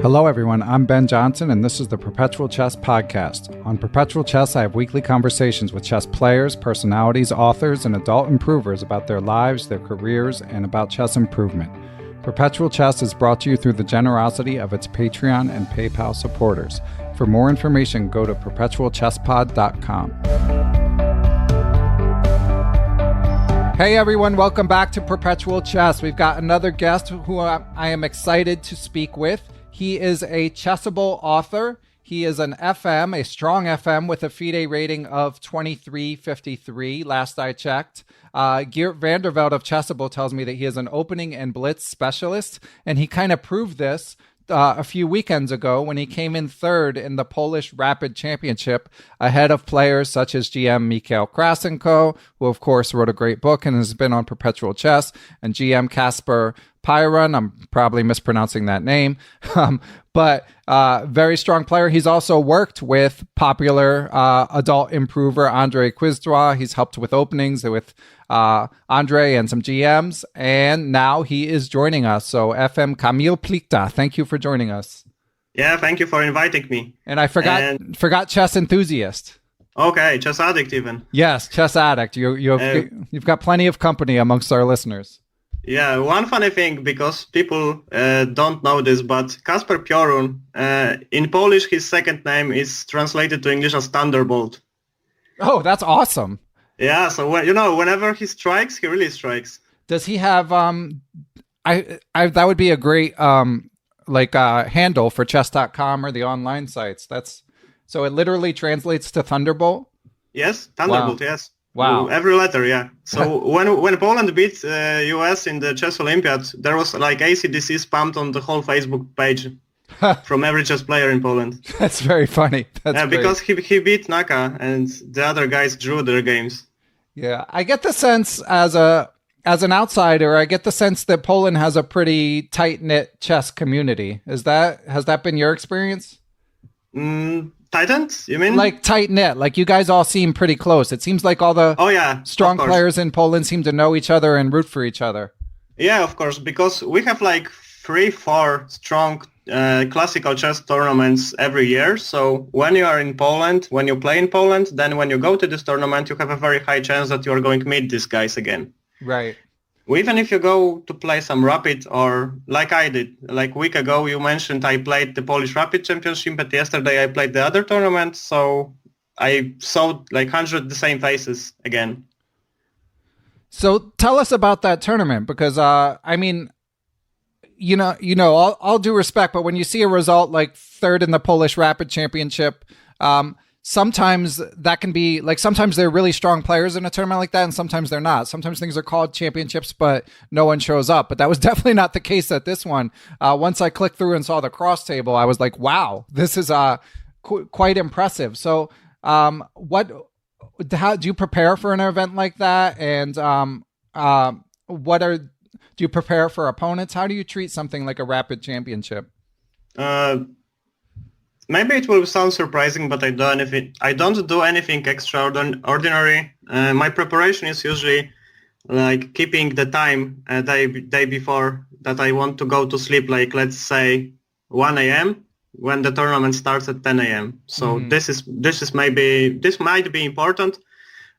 Hello everyone, I'm Ben Johnson and this is the Perpetual Chess Podcast. On Perpetual Chess, I have weekly conversations with chess players, personalities, authors, and adult improvers about their lives, their careers, and about chess improvement. Perpetual Chess is brought to you through the generosity of its Patreon and PayPal supporters. For more information, go to perpetualchesspod.com. Hey everyone, welcome back to Perpetual Chess. We've got another guest who I am excited to speak with. He is a Chessable author. He is an FM, a strong FM with a FIDE rating of 2353, last I checked. Geert Vanderveld of Chessable tells me that he is an opening and blitz specialist, and he kind of proved this a few weekends ago when he came in third in the Polish Rapid Championship ahead of players such as GM Michail Krasenkow, who of course wrote a great book and has been on Perpetual Chess, and GM Kacper Piorun. I'm probably mispronouncing that name, but very strong player. He's also worked with popular adult improver Andrei Quizdra. He's helped with openings with Andrei and some GMs, and now he is joining us. So FM Kamil Plichta, thank you for joining us. Yeah, thank you for inviting me. And I forgot chess enthusiast. Okay, chess addict even. Yes, chess addict. You've got plenty of company amongst our listeners. Yeah, one funny thing, because people don't know this, but Kacper Piorun, in Polish, his second name is translated to English as Thunderbolt. Oh, that's awesome. Yeah, so whenever he strikes, he really strikes. Does he have that would be a great handle for chess.com or the online sites. So it literally translates to Thunderbolt? Yes, Thunderbolt, wow. Yes. Wow. Every letter, yeah. So when Poland beat US in the Chess Olympiad, there was like ACDC spammed on the whole Facebook page from every chess player in Poland. That's very funny. That's because he beat Naka and the other guys drew their games. Yeah, I get the sense as an outsider, I get the sense that Poland has a pretty tight-knit chess community. Has that been your experience? Tightened, you mean? Like tight-knit, like you guys all seem pretty close. It seems like all the strong players in Poland seem to know each other and root for each other. Yeah, of course, because we have like 3-4 strong classical chess tournaments every year. So when you are in Poland, when you play in Poland, then when you go to this tournament, you have a very high chance that you are going to meet these guys again. Right. Even if you go to play some Rapid, or like I did, like a week ago, you mentioned I played the Polish Rapid Championship, but yesterday I played the other tournament, so I saw like 100 the same faces again. So tell us about that tournament, because I mean, all due respect, but when you see a result like third in the Polish Rapid Championship, sometimes that can be like, sometimes they're really strong players in a tournament like that, and sometimes they're not. Sometimes things are called championships, but no one shows up. But that was definitely not the case at this one. Once I clicked through and saw the cross table, I was like, wow, this is quite impressive. So how do you prepare for an event like that? And do you prepare for opponents? How do you treat something like a Rapid Championship? Maybe it will sound surprising, but I don't do anything extraordinary. My preparation is usually like keeping the time day before that I want to go to sleep, like let's say 1 a.m. when the tournament starts at 10 a.m. So this might be important,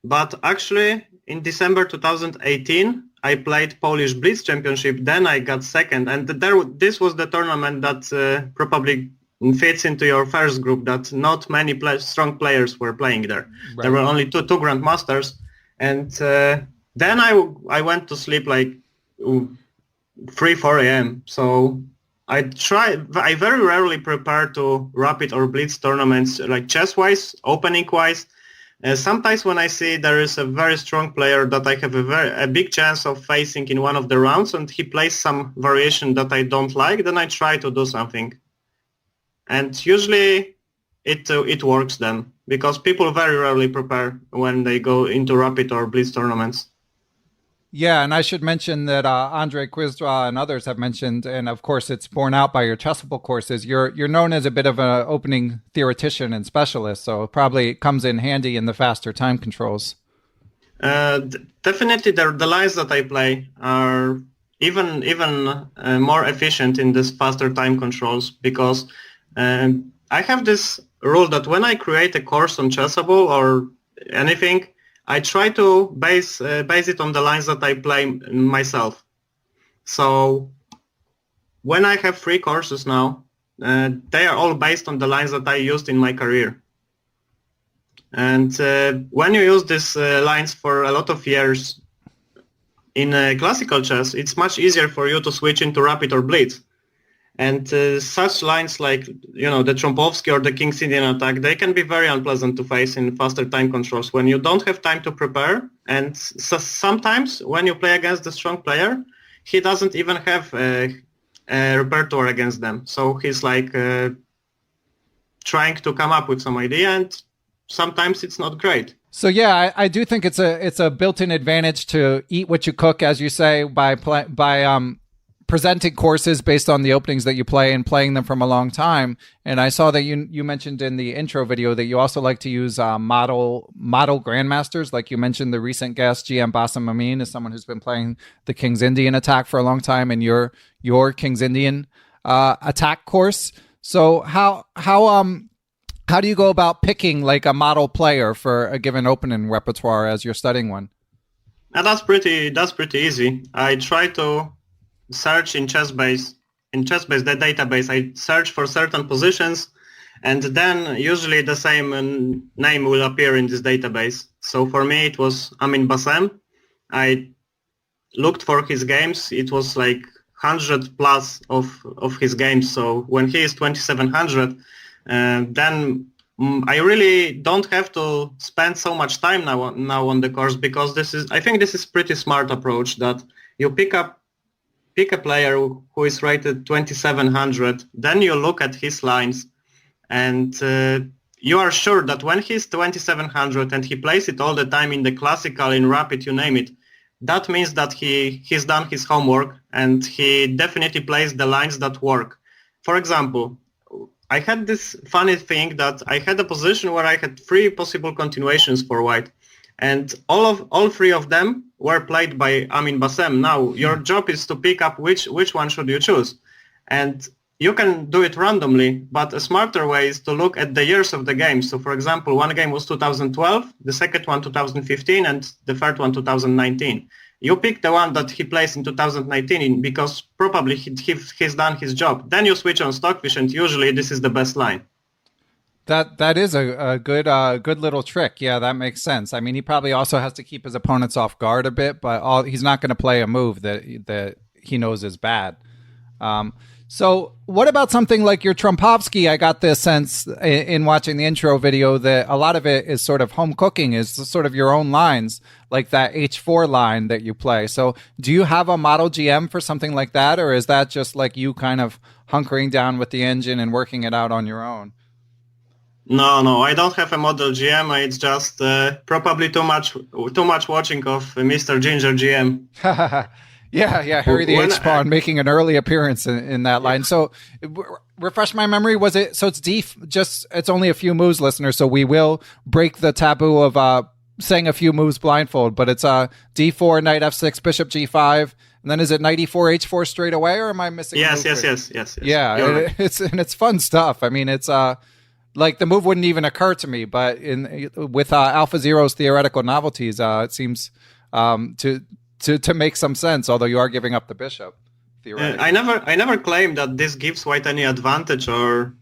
but actually in December 2018 I played Polish Blitz Championship. Then I got second, and this was the tournament that probably fits into your first group, that not many strong players were playing there. Right. There were only two Grandmasters, and then I went to sleep like 3-4 a.m. So I very rarely prepare to Rapid or Blitz tournaments, like chess-wise, opening-wise. Sometimes when I see there is a very strong player that I have a big chance of facing in one of the rounds, and he plays some variation that I don't like, then I try to do something. And usually it works then, because people very rarely prepare when they go into Rapid or Blitz tournaments. Yeah, and I should mention that Andrei Quizdra and others have mentioned, and of course it's borne out by your Chessable courses, you're known as a bit of an opening theoretician and specialist, so it probably comes in handy in the faster time controls. Definitely the lines that I play are even more efficient in this faster time controls, because I have this rule that when I create a course on Chessable or anything, I try to base it on the lines that I play myself. So when I have 3 courses now, they are all based on the lines that I used in my career. And when you use these lines for a lot of years in classical chess, it's much easier for you to switch into rapid or blitz. And such lines like, the Trompowsky or the King's Indian attack, they can be very unpleasant to face in faster time controls when you don't have time to prepare. And sometimes when you play against a strong player, he doesn't even have a repertoire against them. So he's like trying to come up with some idea, and sometimes it's not great. So yeah, I do think it's a built-in advantage to eat what you cook, as you say, by presenting courses based on the openings that you play and playing them from a long time. And I saw that you mentioned in the intro video that you also like to use model grandmasters. Like you mentioned, the recent guest GM Bassem Amin is someone who's been playing the King's Indian attack for a long time, and your King's Indian attack course. So how do you go about picking like a model player for a given opening repertoire as you're studying one? That's pretty easy. I try to search in Chessbase, the database. I search for certain positions, and then usually the same name will appear in this database. So for me, it was Amin Bassem. I looked for his games. It was like 100 plus of his games. So when he is 2700, then I really don't have to spend so much time now on the course, because I think this is pretty smart approach, that you pick a player who is rated 2700, then you look at his lines, and you are sure that when he's 2700 and he plays it all the time in the classical, in rapid, you name it, that means that he's done his homework and he definitely plays the lines that work. For example, I had this funny thing that I had a position where I had 3 possible continuations for white, and all 3 of them were played by Amin Bassem. Now your job is to pick up which one should you choose, and you can do it randomly, but a smarter way is to look at the years of the game. So for example, one game was 2012, the second one 2015, and the third one 2019. You pick the one that he plays in 2019 because probably he's done his job. Then you switch on Stockfish, and usually this is the best line. That is a good little trick. Yeah, that makes sense. I mean, he probably also has to keep his opponents off guard a bit, but he's not going to play a move that he knows is bad. So what about something like your Trompowsky? I got this sense in watching the intro video that a lot of it is sort of home cooking, is sort of your own lines, like that H4 line that you play. So do you have a model GM for something like that, or is that just like you kind of hunkering down with the engine and working it out on your own? No, I don't have a model GM. It's just probably too much watching of Mr. Ginger GM. Yeah, Harry the H-Pawn making an early appearance in that line. So refresh my memory, was it, so it's only a few moves, listeners, so we will break the taboo of saying a few moves blindfold, but it's D4, knight F6, bishop G5, and then is it knight E4, H4 straight away, or am I missing? Yes. Yeah, right. It's fun stuff. I mean, it's like the move wouldn't even occur to me, but with AlphaZero's theoretical novelties, it seems to make some sense, although you are giving up the bishop. I never claimed that this gives white any advantage, or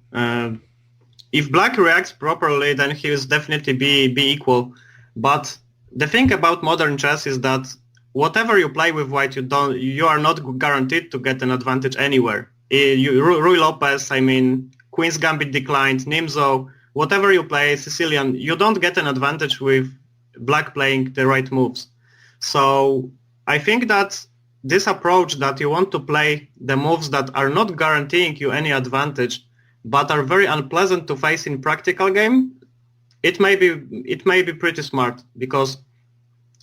if black reacts properly, then he will definitely be equal. But the thing about modern chess is that whatever you play with white, you are not guaranteed to get an advantage anywhere. Rui Lopez, I mean, Queen's Gambit declined, Nimzo, whatever you play, Sicilian, you don't get an advantage with black playing the right moves. So I think that this approach that you want to play the moves that are not guaranteeing you any advantage, but are very unpleasant to face in practical game, it may be pretty smart, because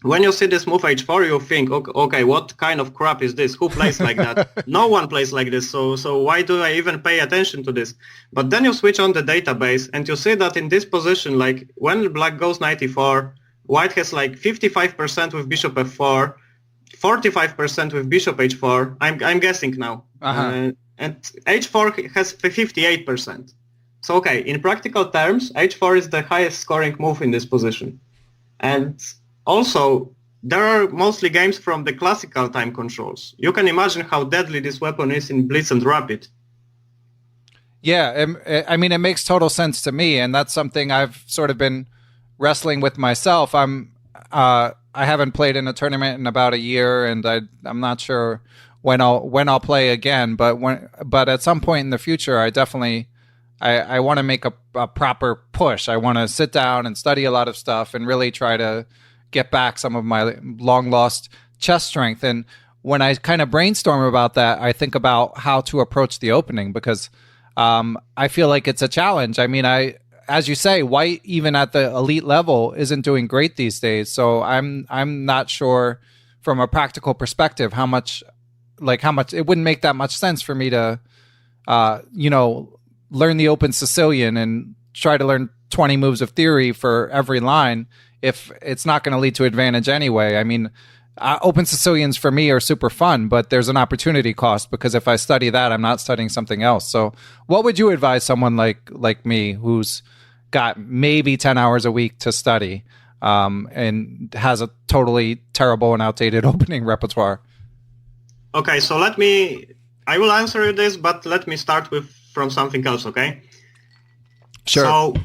when you see this move H4, you think, okay, what kind of crap is this? Who plays like that? No one plays like this, so why do I even pay attention to this? But then you switch on the database and you see that in this position, like when black goes knight E4, white has like 55% with bishop F4, 45% with bishop h4. I'm guessing now. And h4 has 58%. So okay, in practical terms, h4 is the highest scoring move in this position. And also, there are mostly games from the classical time controls. You can imagine how deadly this weapon is in blitz and rapid. Yeah, I mean, it makes total sense to me, and that's something I've sort of been wrestling with myself. I haven't played in a tournament in about a year, and I'm not sure when I'll play again. But at some point in the future, I definitely I want to make a proper push. I want to sit down and study a lot of stuff and really try to get back some of my long lost chess strength. And when I kind of brainstorm about that, I think about how to approach the opening, because I feel like it's a challenge. I mean, as you say, white, even at the elite level, isn't doing great these days. So I'm not sure from a practical perspective how much it wouldn't make that much sense for me to, learn the open Sicilian and try to learn 20 moves of theory for every line if it's not going to lead to advantage anyway. I mean, open Sicilians for me are super fun, but there's an opportunity cost, because if I study that, I'm not studying something else. So what would you advise someone like me who's got maybe 10 hours a week to study and has a totally terrible and outdated opening repertoire? Okay, so I will answer you this, but let me start from something else, okay? Sure. So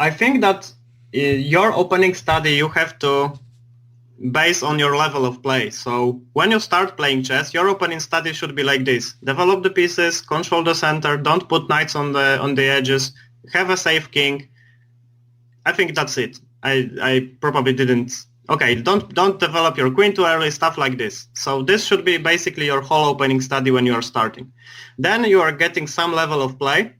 I think that your opening study you have to base on your level of play. So when you start playing chess, your opening study should be like this: develop the pieces, control the center, don't put knights on the edges, have a safe king. I think that's it. I probably didn't. Okay, don't develop your queen too early, stuff like this. So this should be basically your whole opening study when you are starting. Then you are getting some level of play,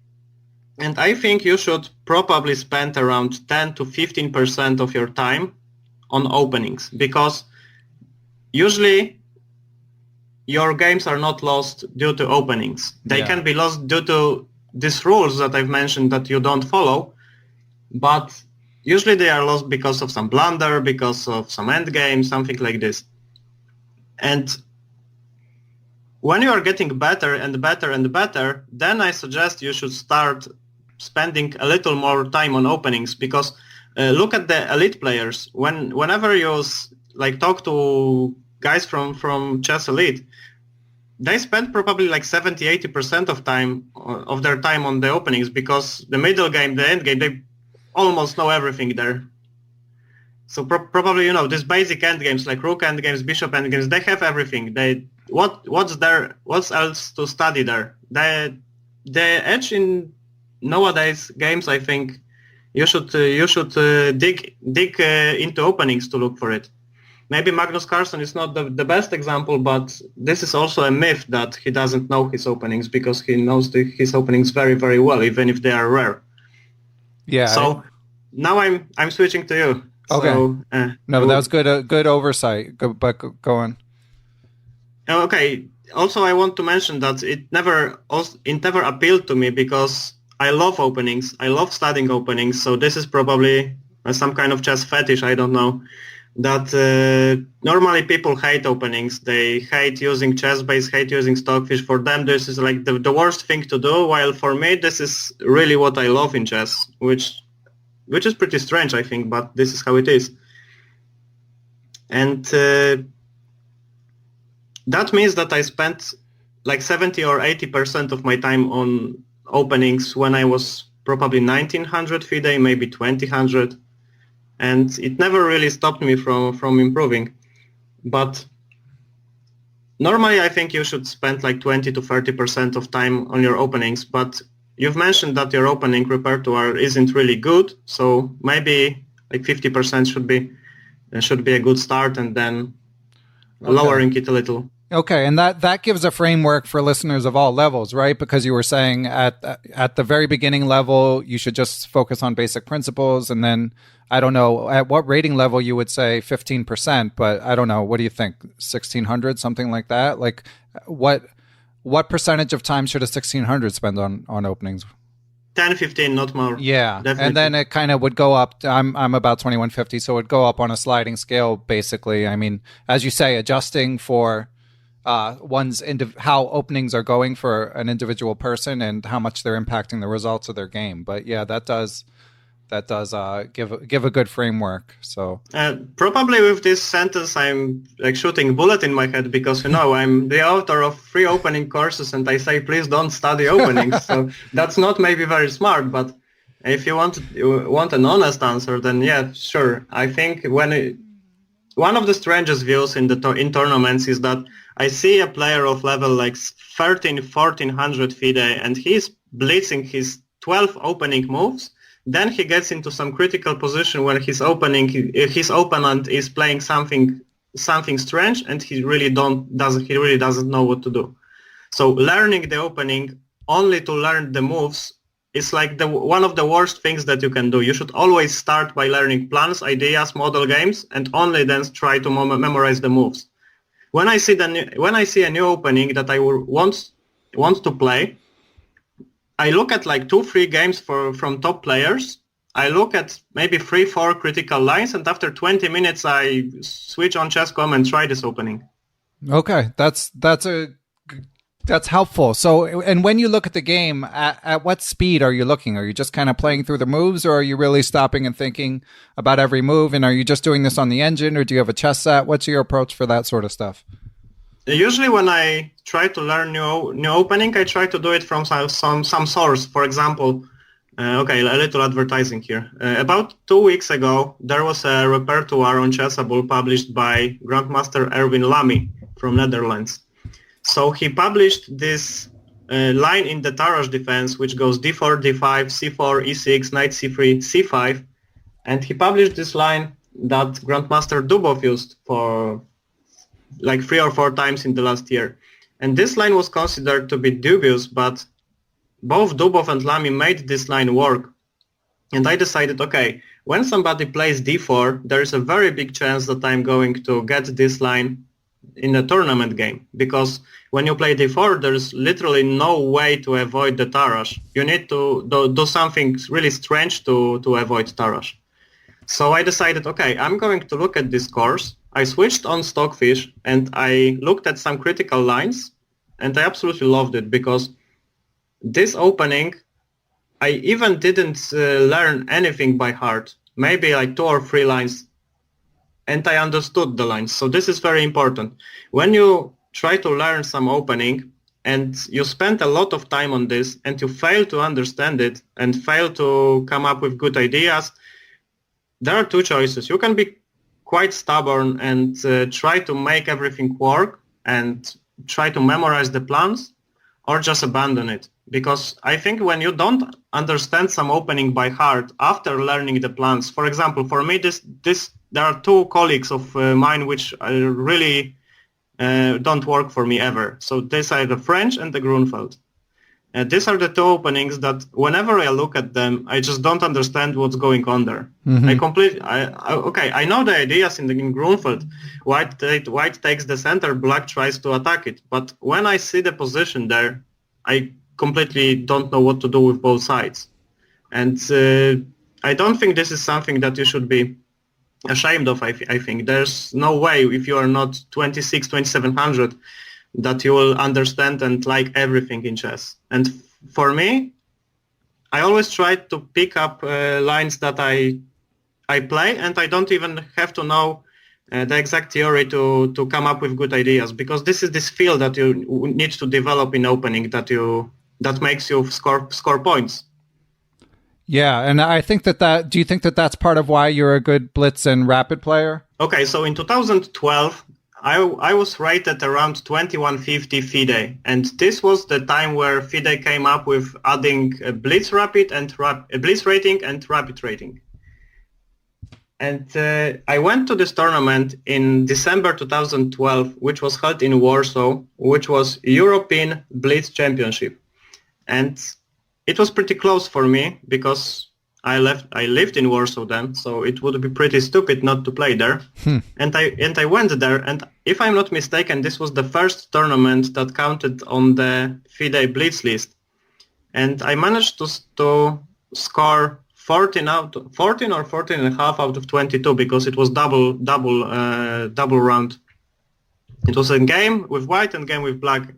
and I think you should probably spend around 10 to 15% of your time on openings, because usually your games are not lost due to openings. They can be lost due to these rules that I've mentioned that you don't follow, but usually they are lost because of some blunder, because of some endgame, something like this. And when you are getting better and better and better, then I suggest you should start spending a little more time on openings, because look at the elite players. Whenever you talk to guys from Chess Elite, they spend probably like 70-80% of their time on the openings, because the middle game, the end game, they almost know everything there. So probably, these basic end games like rook end games, bishop end games, they have everything. What's else to study there? The edge in nowadays games, I think you should dig into openings to look for it. Maybe Magnus Carlsen is not the best example, but this is also a myth that he doesn't know his openings, because he knows his openings very, very well, even if they are rare. Yeah. So now I'm switching to you. Okay. So, no, that was good oversight. But go on. Okay. Also, I want to mention that it never appealed to me, because I love openings. I love studying openings. So this is probably some kind of chess fetish. I don't know. That normally people hate openings. They hate using chess-base, hate using stockfish. For them, this is like the worst thing to do. While for me, this is really what I love in chess, which is pretty strange, I think, but this is how it is. And that means that I spent like 70 or 80% of my time on openings when I was probably 1900 FIDE, maybe 2000. And it never really stopped me from improving. But normally I think you should spend like 20 to 30% of time on your openings. But you've mentioned that your opening repertoire isn't really good, so maybe like 50% should be a good start, and then lowering it a little. Okay, and that gives a framework for listeners of all levels, right? Because you were saying at the very beginning level, you should just focus on basic principles, and then I don't know at what rating level you would say 15%, but I don't know. What do you think? 1600, something like that? Like what percentage of time should a 1600 spend on openings? 10, 15, not more. Yeah, Definitely. and then it kind of would go up. I'm about 2150, so it would go up on a sliding scale, basically. I mean, as you say, adjusting for how openings are going for an individual person and how much they're impacting the results of their game. But yeah, that does give a good framework. So probably with this sentence, I'm like shooting a bullet in my head because I'm the author of 3 opening courses, and I say please don't study openings. So that's not maybe very smart, but if you want an honest answer, then yeah, sure. I think one of the strangest views in tournaments is that I see a player of level like 1400 FIDE, and he's blitzing his 12 opening moves. Then he gets into some critical position where his opponent is playing something strange, and he really doesn't know what to do. So learning the opening only to learn the moves is like one of the worst things that you can do. You should always start by learning plans, ideas, model games, and only then try to memorize the moves. When I see a new opening that I want to play, I look at like 2-3 games from top players. I look at maybe 3-4 critical lines, and after 20 minutes I switch on Chesscom and try this opening. Okay, that's helpful. So, and when you look at the game, at what speed are you looking? Are you just kind of playing through the moves, or are you really stopping and thinking about every move? And are you just doing this on the engine, or do you have a chess set? What's your approach for that sort of stuff? Usually when I try to learn new opening, I try to do it from some source. For example, a little advertising here. About 2 weeks ago, there was a repertoire on Chessable published by Grandmaster Erwin from Netherlands. So he published this line in the Tarrasch defense, which goes d4, d5, c4, e6, knight c3, c5. And he published this line that Grandmaster Dubov used for like 3 or 4 times in the last year. And this line was considered to be dubious, but both Dubov and Lamy made this line work. And I decided, okay, when somebody plays d4, there is a very big chance that I'm going to get this line in a tournament game, because when you play d4, there's literally no way to avoid the Tarrasch. You need to do something really strange to avoid Tarrasch. So I decided, okay, I'm going to look at this course. I switched on Stockfish and I looked at some critical lines, and I absolutely loved it, because this opening, I even didn't learn anything by heart, maybe like 2 or 3 lines, and I understood the lines. So this is very important. When you try to learn some opening and you spend a lot of time on this and you fail to understand it and fail to come up with good ideas, there are 2 choices. You can be quite stubborn and try to make everything work and try to memorize the plans, or just abandon it. Because I think when you don't understand some opening by heart after learning the plans, for example, for me, there are 2 colleagues of mine which really don't work for me ever. So these are the French and the Grunfeld. These are the 2 openings that whenever I look at them, I just don't understand what's going on there. Mm-hmm. I know the ideas in Grunfeld. White takes the center, black tries to attack it. But when I see the position there, I completely don't know what to do with both sides. And I don't think this is something that you should be ashamed of. I think there's no way, if you are not 2700, that you will understand and like everything in chess. And for me, I always try to pick up lines that I play, and I don't even have to know the exact theory to come up with good ideas, because this is this field that you need to develop in opening that makes you score points. Yeah, and I think that do you think that that's part of why you're a good blitz and rapid player? Okay, so in 2012, I was rated around 2150 FIDE, and this was the time where FIDE came up with adding a blitz rating and rapid rating. And I went to this tournament in December 2012, which was held in Warsaw, which was European Blitz Championship. And it was pretty close for me, because I lived in Warsaw then, so it would be pretty stupid not to play there. And I went there, and if I'm not mistaken, this was the first tournament that counted on the FIDE Blitz list. and I managed to score 14 or 14 and a half out of 22 because it was double round. It was a game with white and game with black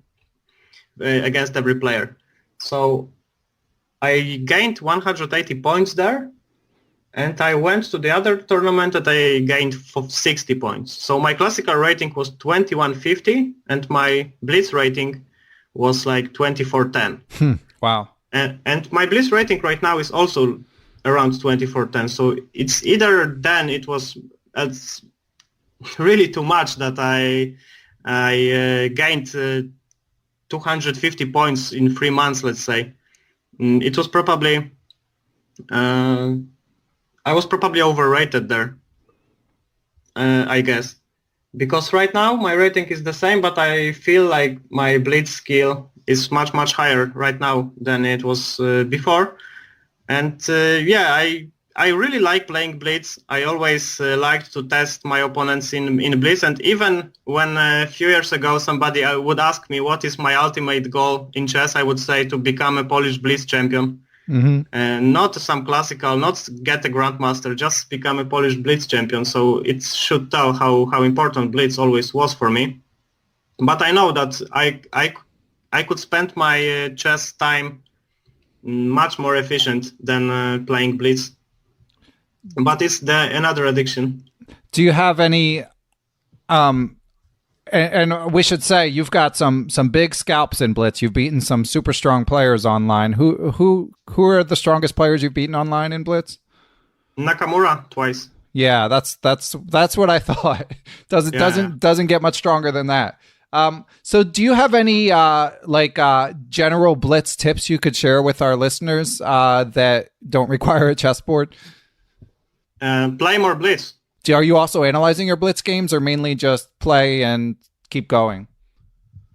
against every player. So I gained 180 points there, and I went to the other tournament and I gained 60 points. So my classical rating was 2150 and my blitz rating was like 2410. Wow. And my blitz rating right now is also around 2410. So it's either then it was really too much that I gained 250 points in 3 months, let's say. It was probably I was probably overrated there, I guess, because right now my rating is the same, but I feel like my blitz skill is much higher right now than it was before. And I really like playing blitz. I always liked to test my opponents in blitz, and even when a few years ago somebody would ask me what is my ultimate goal in chess, I would say to become a Polish blitz champion. And not some classical, not get a grandmaster, just become a Polish blitz champion. So it should tell how important blitz always was for me. But I know that I could spend my chess time much more efficient than playing blitz. But it's another addiction. Do you have any and we should say you've got some big scalps in blitz. You've beaten some super strong players online. Who are the strongest players you've beaten online in blitz? Nakamura twice. Yeah, that's what I thought. Doesn't get much stronger than that. So do you have any general blitz tips you could share with our listeners that don't require a chessboard? Play more blitz. Are you also analyzing your blitz games, or mainly just play and keep going?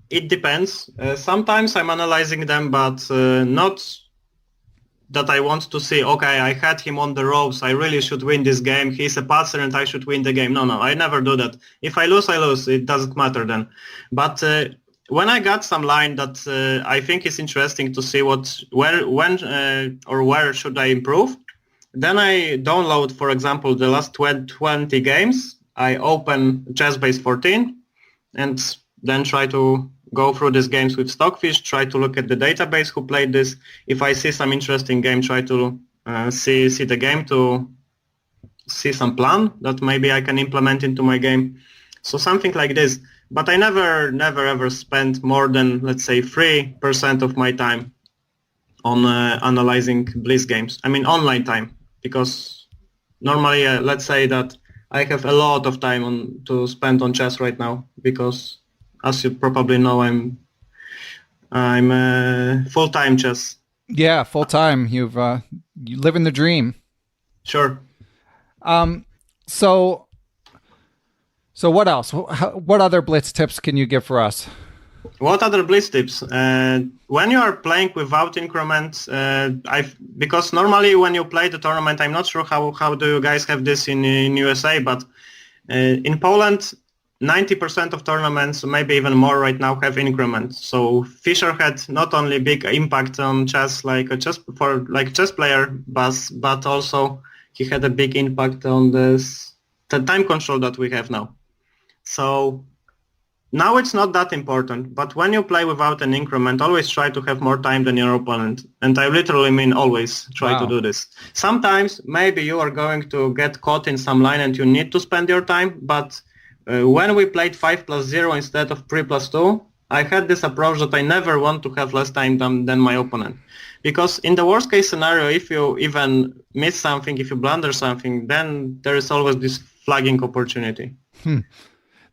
It depends. Sometimes I'm analyzing them, but not that I want to say, okay, I had him on the ropes, I really should win this game, he's a passer and I should win the game. No, I never do that. If I lose, I lose. It doesn't matter then. But when I got some line that I think is interesting to see where should I improve, then I download, for example, the last 20 games. I open Chessbase 14 and then try to go through these games with Stockfish, try to look at the database who played this. If I see some interesting game, try to see the game to see some plan that maybe I can implement into my game. So something like this. But I never ever spend more than, let's say, 3% of my time on analyzing blitz games. I mean online time. Because normally, let's say that I have a lot of time to spend on chess right now. Because, as you probably know, I'm full-time chess. Yeah, full-time. You live in the dream. Sure. So what else? What other blitz tips can you give for us? What other blitz tips? When you are playing without increments, because normally when you play the tournament, I'm not sure how do you guys have this in USA, but in Poland, 90% of tournaments, maybe even more right now, have increments. So Fischer had not only big impact on chess like a chess player, but also he had a big impact on the time control that we have now. So now it's not that important, but when you play without an increment, always try to have more time than your opponent. And I literally mean always try to do this. Sometimes maybe you are going to get caught in some line and you need to spend your time, but when we played 5+0 instead of 3+2, I had this approach that I never want to have less time than my opponent. Because in the worst case scenario, if you even miss something, if you blunder something, then there is always this flagging opportunity.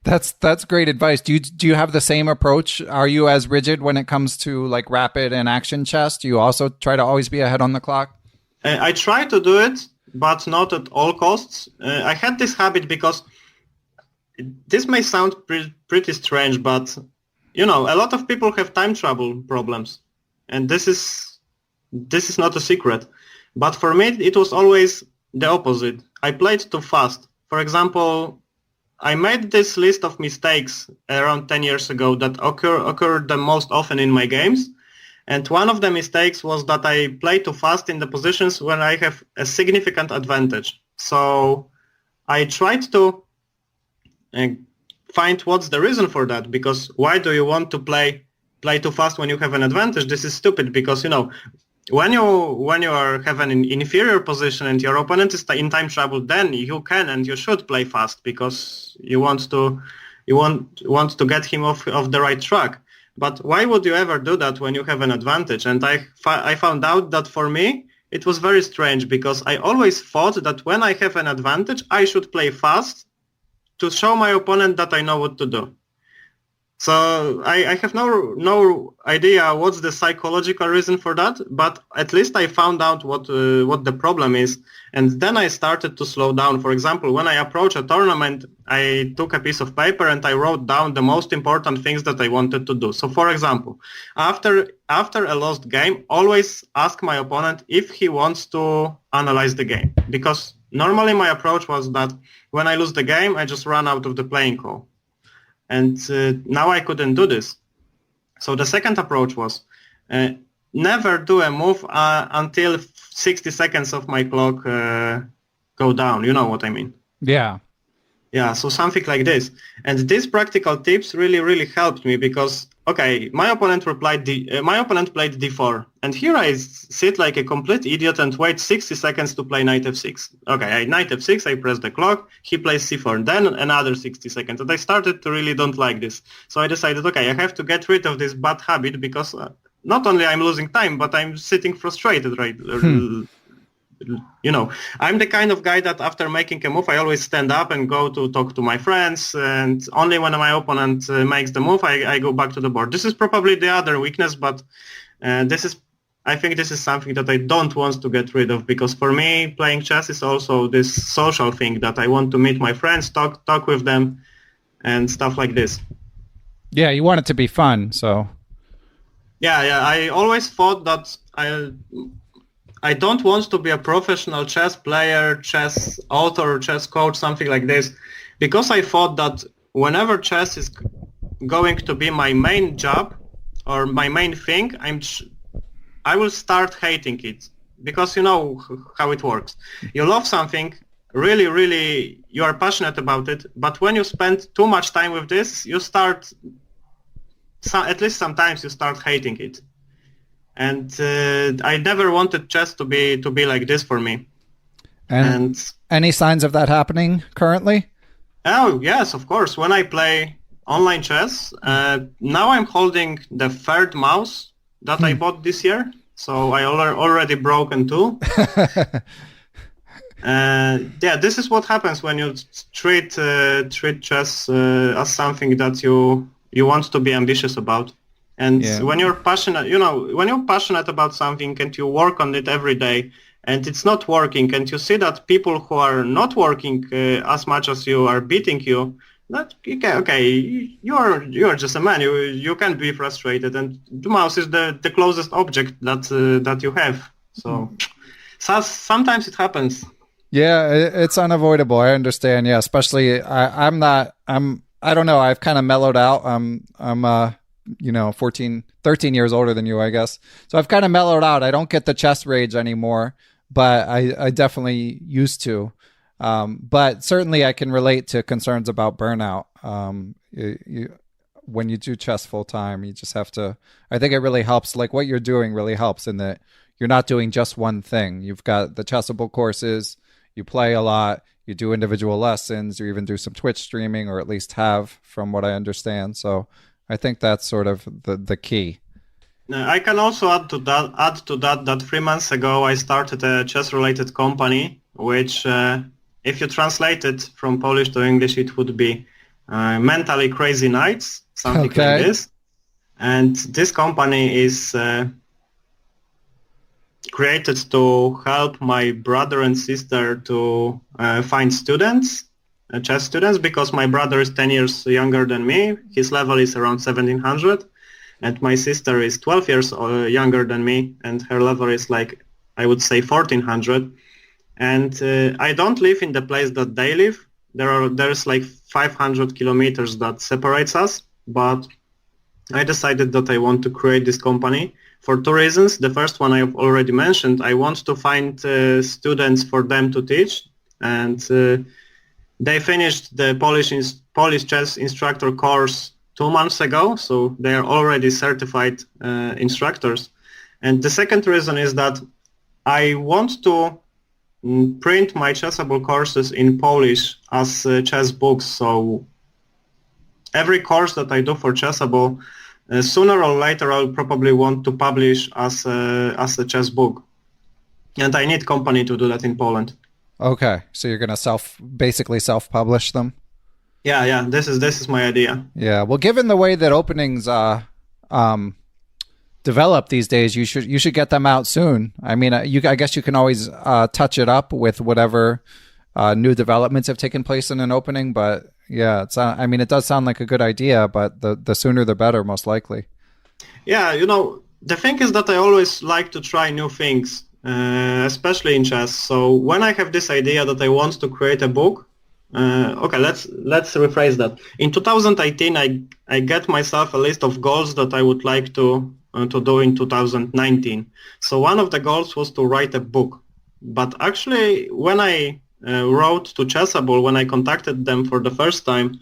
That's great advice. Do you have the same approach? Are you as rigid when it comes to like rapid and action chess? Do you also try to always be ahead on the clock? I try to do it, but not at all costs. I had this habit because this may sound pretty strange, but a lot of people have time travel problems, and this is not a secret. But for me, it was always the opposite. I played too fast. For example, I made this list of mistakes around 10 years ago that occurred the most often in my games, And one of the mistakes was that I play too fast in the positions when I have a significant advantage. So I tried to find what's the reason for that, because why do you want to play too fast when you have an advantage? This is stupid, because when you have an inferior position and your opponent is in time trouble, then you can and you should play fast, because you want to get him off the right track. But why would you ever do that when you have an advantage? And I found out that for me it was very strange, because I always thought that when I have an advantage I should play fast to show my opponent that I know what to do. So I have no idea what's the psychological reason for that, but at least I found out what the problem is, and then I started to slow down. For example, when I approach a tournament, I took a piece of paper and I wrote down the most important things that I wanted to do. So, for example, after a lost game, always ask my opponent if he wants to analyze the game, because normally my approach was that when I lose the game, I just run out of the playing hall. And now I couldn't do this. So the second approach was never do a move until 60 seconds of my clock go down. You know what I mean? Yeah. Yeah, so something like this. And these practical tips really, really helped me, because, okay, my opponent played d4. And here I sit like a complete idiot and wait 60 seconds to play knight f6. Okay, knight f6, I press the clock, he plays c4, then another 60 seconds. And I started to really don't like this. So I decided, okay, I have to get rid of this bad habit, because not only I'm losing time, but I'm sitting frustrated, right? I'm the kind of guy that after making a move, I always stand up and go to talk to my friends, and only when my opponent makes the move, I go back to the board. This is probably the other weakness, but I think this is something that I don't want to get rid of, because for me, playing chess is also this social thing that I want to meet my friends, talk with them, and stuff like this. Yeah, you want it to be fun, so. Yeah, I always thought that I don't want to be a professional chess player, chess author, chess coach, something like this, because I thought that whenever chess is going to be my main job or my main thing, I will start hating it, because you know how it works. You love something, really, really, you are passionate about it, but when you spend too much time with this, you start, at least sometimes you start hating it. And I never wanted chess to be like this for me. And any signs of that happening currently? Oh, yes, of course. When I play online chess, now I'm holding the third mouse that I bought this year. So I already broken two. Yeah, this is what happens when you treat chess as something that you want to be ambitious about. And when you're passionate, when you're passionate about something and you work on it every day and it's not working, and you see that people who are not working as much as you are beating you, that okay, you are just a man. You can be frustrated, and the mouse is the closest object that you have. So sometimes it happens. Yeah, it's unavoidable. I understand. Yeah, especially I don't know. I've kind of mellowed out. I'm 13 years older than you, I guess. So I've kind of mellowed out. I don't get the chess rage anymore, but I definitely used to. But certainly I can relate to concerns about burnout. When you do chess full time, you just have to, I think it really helps. Like what you're doing really helps in that you're not doing just one thing. You've got the Chessable courses, you play a lot, you do individual lessons, you even do some Twitch streaming, or at least have, from what I understand. So I think that's sort of the key. I can also add to that 3 months ago I started a chess-related company, which if you translate it from Polish to English, it would be Mentally Crazy Nights, something like this. And this company is created to help my brother and sister to find students, chess students, because my brother is 10 years younger than me. His level is around 1700, and my sister is 12 years younger than me, and her level is like, I would say 1400. And I don't live in the place that they live. There's like 500 kilometers that separates us, but I decided that I want to create this company for two reasons. The first one I've already mentioned. I want to find students for them to teach, and they finished the Polish chess instructor course 2 months ago, so they are already certified instructors. And the second reason is that I want to print my Chessable courses in Polish as chess books. So every course that I do for Chessable, sooner or later I'll probably want to publish as a chess book. And I need company to do that in Poland. Okay, so you're gonna basically self-publish them? Yeah. This is my idea. Yeah. Well, given the way that openings develop these days, you should get them out soon. I mean, I guess you can always touch it up with whatever new developments have taken place in an opening. But yeah, I mean, it does sound like a good idea. But the sooner the better, most likely. Yeah, the thing is that I always like to try new things. Especially in chess. So when I have this idea that I want to create a book, okay, let's rephrase that. In 2018, I get myself a list of goals that I would like to do in 2019. So one of the goals was to write a book. But actually, when I wrote to Chessable, when I contacted them for the first time,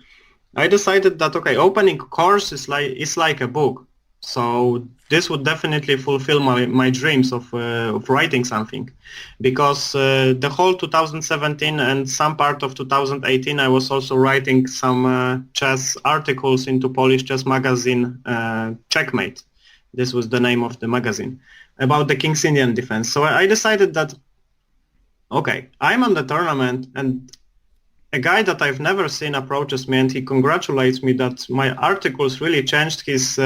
I decided that okay, opening course is like a book. So this would definitely fulfill my dreams of writing something, because the whole 2017 and some part of 2018 I was also writing some chess articles into Polish chess magazine Checkmate. This was the name of the magazine, about the King's Indian defense. So I decided that, okay, I'm on the tournament and a guy that I've never seen approaches me and he congratulates me that my articles really changed his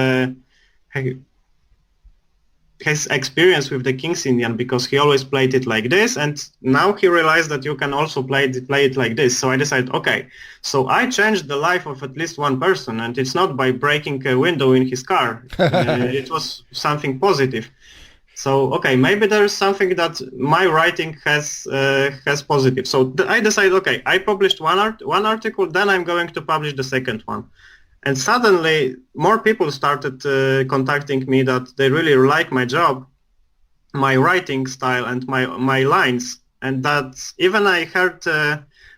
experience with the King's Indian, because he always played it like this, and now he realized that you can also play it like this. So I decided, okay, so I changed the life of at least one person, and it's not by breaking a window in his car. It was something positive. So okay, maybe there's something that my writing has positive. So I decided, okay, I published one article, then I'm going to publish the second one. And suddenly, more people started contacting me that they really like my job, my writing style, and my lines. And that even I heard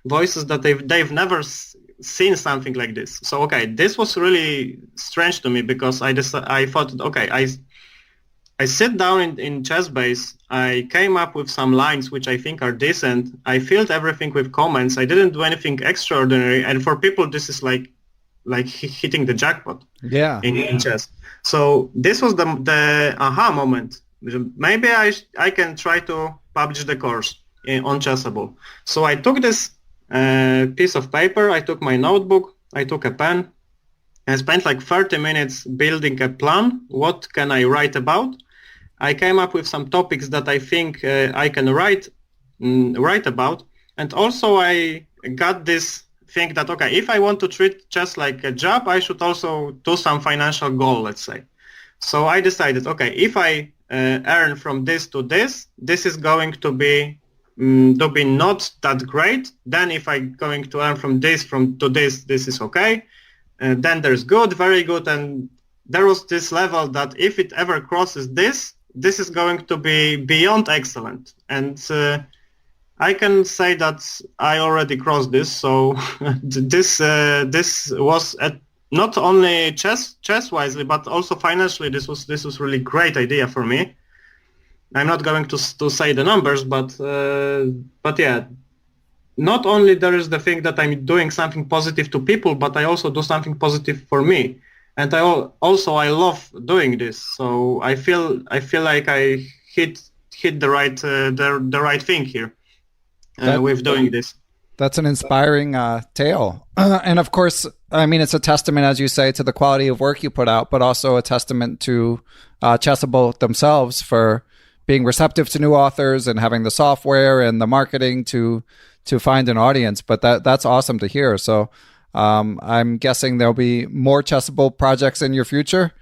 voices that they've never seen something like this. So okay, this was really strange to me, because I thought, okay, I sit down in ChessBase, I came up with some lines which I think are decent. I filled everything with comments. I didn't do anything extraordinary, and for people this is like hitting the jackpot. Yeah. In chess. So this was the aha moment. Maybe I can try to publish the course on Chessable. So I took this piece of paper, I took my notebook, I took a pen, and spent like 30 minutes building a plan. What can I write about? I came up with some topics that I think I can write about, and also I got this think that, okay, if I want to treat chess like a job, I should also do some financial goal, let's say. So I decided, okay, if I earn from this to this is going to be not that great. Then if I'm going to earn from this to this is okay. Then there's good, very good, and there was this level that if it ever crosses this is going to be beyond excellent. And I can say that I already crossed this. So this was not only chess wisely, but also financially. This was really great idea for me. I'm not going to say the numbers, but yeah. Not only there is the thing that I'm doing something positive to people, but I also do something positive for me, and I love doing this. So I feel like I hit the right thing here with doing this. That's an inspiring tale, and of course, I mean, it's a testament, as you say, to the quality of work you put out, but also a testament to Chessable themselves for being receptive to new authors and having the software and the marketing to find an audience. But that's awesome to hear. So I'm guessing there'll be more Chessable projects in your future?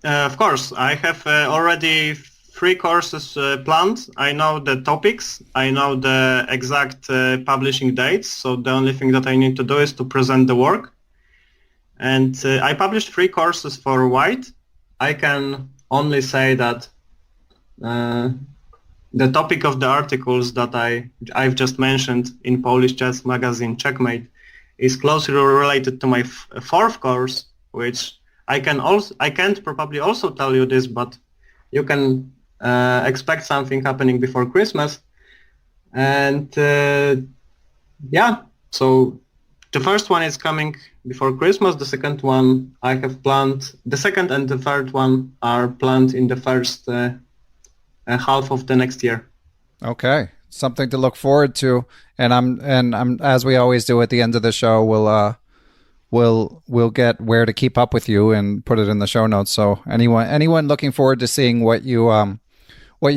Of course. I have already 3 courses planned. I know the topics. I know the exact publishing dates. So the only thing that I need to do is to present the work. and I published 3 courses for white. I can only say that the topic of the articles that I've just mentioned in Polish chess magazine Checkmate is closely related to my 4th course, which I can't probably also tell you this, but you can expect something happening before Christmas. And so the first one is coming before Christmas. The second one I have planned. The second and the third one are planned in the first half of the next year. Okay, something to look forward to. And I'm as we always do at the end of the show, we'll get where to keep up with you and put it in the show notes. So anyone looking forward to seeing what you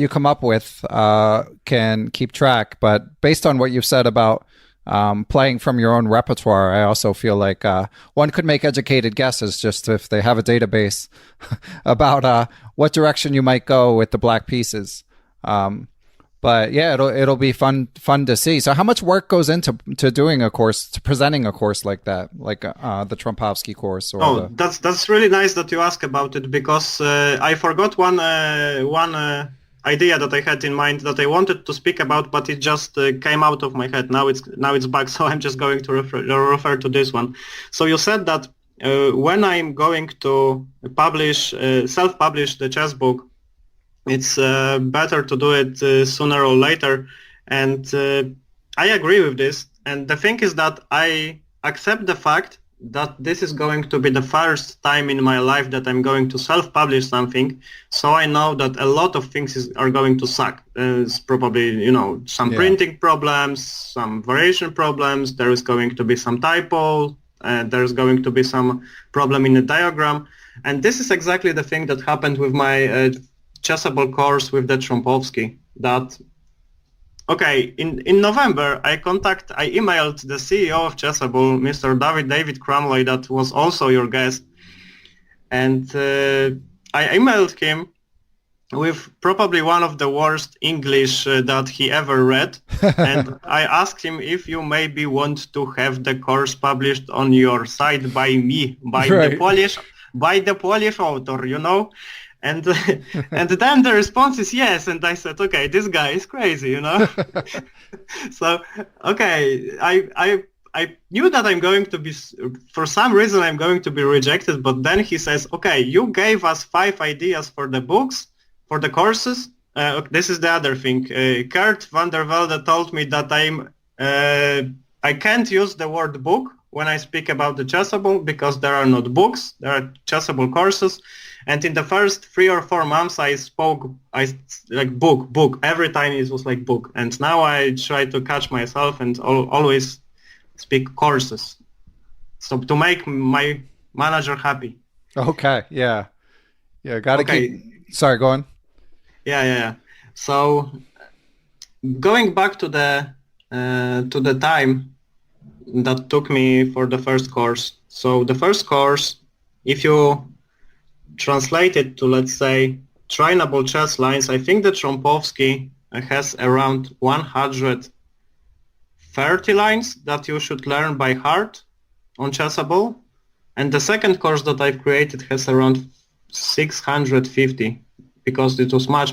come up with can keep track. But based on what you've said about playing from your own repertoire, I also feel like one could make educated guesses just if they have a database about what direction you might go with the black pieces. But yeah, it'll be fun to see. So how much work goes into doing a course, to presenting a course like that, like the Trompowsky course? Or that's really nice that you ask about it, because I forgot one idea that I had in mind that I wanted to speak about, but it just came out of my head. Now it's back, so I'm just going to refer to this one. So you said that when I'm going to self-publish the chess book, it's better to do it sooner or later, and I agree with this. And the thing is that I accept the fact that this is going to be the first time in my life that I'm going to self-publish something, so I know that a lot of things are going to suck. There's probably, some printing problems, some variation problems, there is going to be some typo, there's going to be some problem in the diagram, and this is exactly the thing that happened with my Chessable course with the Trompowsky. That in November I emailed the CEO of Chessable, Mr. David Crumloy, that was also your guest, and I emailed him with probably one of the worst English that he ever read, and I asked him if you maybe want to have the course published on your site by me, by the Polish author, And and then the response is yes, and I said, okay, this guy is crazy, So I knew that I'm going to be, for some reason I'm going to be rejected, but then he says, okay, you gave us 5 ideas for the books, for the courses. This is the other thing. Kurt van der Velde told me that I can't use the word book when I speak about the Chessable, because there are not books, there are Chessable courses. And in the first 3 or 4 months I like book. Every time it was like book. And now I try to catch myself and always speak courses. So to make my manager happy. Okay, yeah. Yeah, gotta keep... Sorry, go on. Yeah. So going back to the time that took me for the first course. So the first course, if you translate it to, let's say, trainable chess lines, I think that Trompowsky has around 130 lines that you should learn by heart on Chessable. And the second course that I've created has around 650, because it was much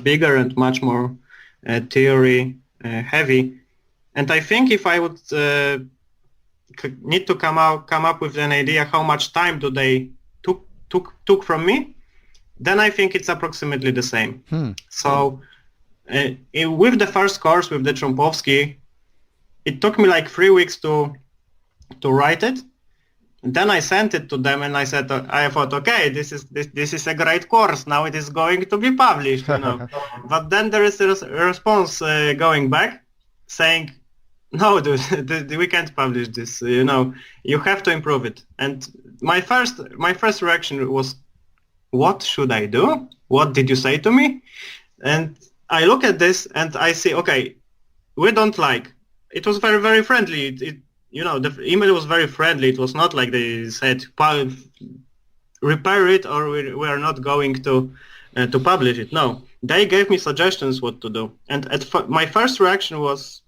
bigger and much more theory heavy. And I think if I would need to come up with an idea how much time do they took from me, then I think it's approximately the same. So with the first course, with the Trompowsky, it took me like 3 weeks to write it. And then I sent it to them, and I said, I thought, okay, this is a great course. Now it is going to be published, But then there is a response going back saying, no, dude, we can't publish this. You have to improve it. And my first reaction was, what should I do? What did you say to me? And I look at this and I see, okay, we don't like. It was very, very friendly. The email was very friendly. It was not like they said, repair it or we are not going to publish it. No, they gave me suggestions what to do. And my first reaction was,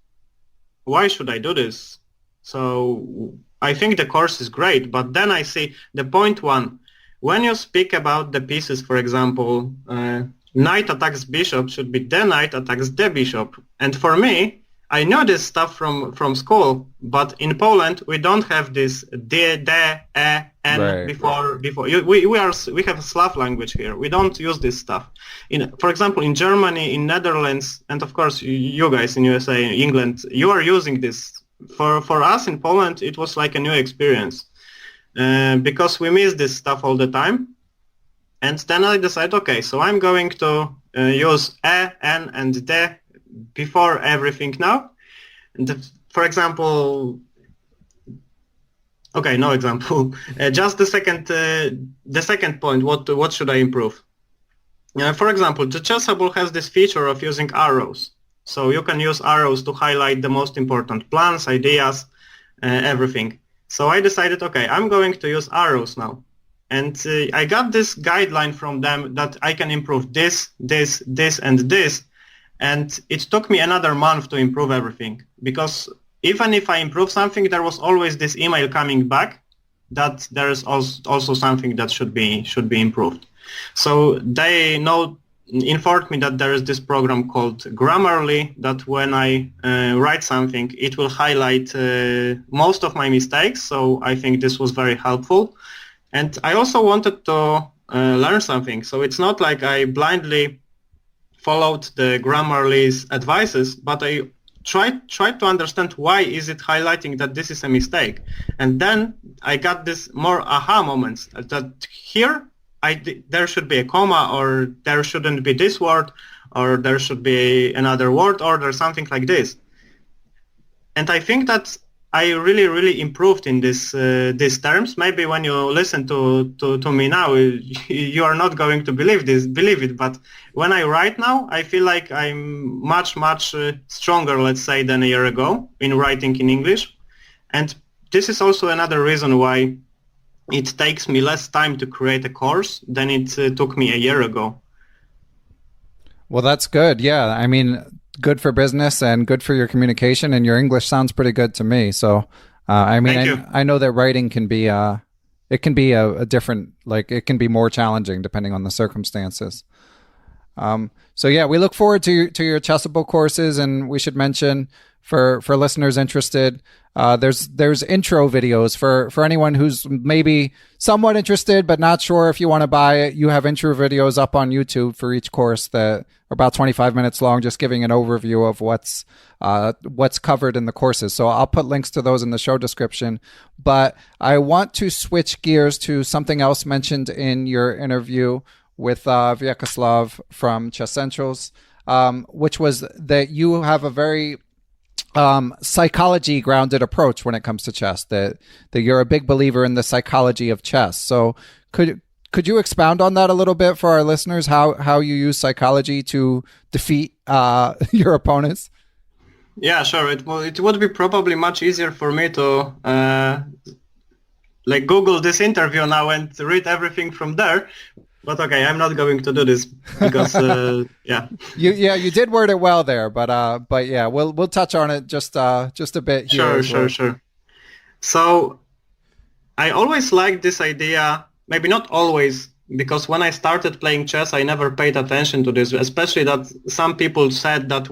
why should I do this? So I think the course is great, but then I see the point one. When you speak about the pieces, for example, knight attacks bishop should be the knight attacks the bishop. And for me, I know this stuff from school, but in Poland we don't have this d, n before. We have a Slav language here. We don't use this stuff. For example, in Germany, in Netherlands, and of course you guys in USA, England, you are using this. For us in Poland, it was like a new experience because we miss this stuff all the time. And then I decided, okay, so I'm going to use n and d before everything now. And for example, okay, no example. Just the second point. What should I improve? For example, the Chessable has this feature of using arrows. So you can use arrows to highlight the most important plans, ideas, everything. So I decided, okay, I'm going to use arrows now. And I got this guideline from them that I can improve this, and this. And it took me another month to improve everything. Because even if I improve something, there was always this email coming back that there is also something that should be improved. So they informed me that there is this program called Grammarly that when I write something, it will highlight most of my mistakes. So I think this was very helpful. And I also wanted to learn something. So it's not like I blindly followed the Grammarly's advices, but I tried to understand why is it highlighting that this is a mistake. And then I got this more aha moments that here there should be a comma, or there shouldn't be this word, or there should be another word order, something like this. And I think that I really improved in these terms. Maybe when you listen to me now, you are not going to believe it. But when I write now, I feel like I'm much stronger, let's say, than a year ago in writing in English. And this is also another reason why it takes me less time to create a course than it took me a year ago. Well, that's good. Yeah, I mean, good for business and good for your communication, and your English sounds pretty good to me. So, I mean, I know that writing can be it can be a different, like it can be more challenging depending on the circumstances. So yeah, we look forward to your Chessable courses, and we should mention for listeners interested, there's intro videos for anyone who's maybe somewhat interested but not sure if you want to buy it. You have intro videos up on YouTube for each course that are about 25 minutes long, just giving an overview of what's covered in the courses. So I'll put links to those in the show description. But I want to switch gears to something else mentioned in your interview with Vjekoslav from Chessentials, which was that you have a very psychology grounded approach when it comes to chess, that you're a big believer in the psychology of chess. So could you expound on that a little bit for our listeners, how you use psychology to defeat your opponents? Yeah, sure. It would be probably much easier for me to like Google this interview now and read everything from there. But okay, I'm not going to do this because yeah. You did word it well there, but yeah, we'll touch on it just a bit here. Sure. So I always liked this idea, maybe not always, because when I started playing chess, I never paid attention to this, especially that some people said that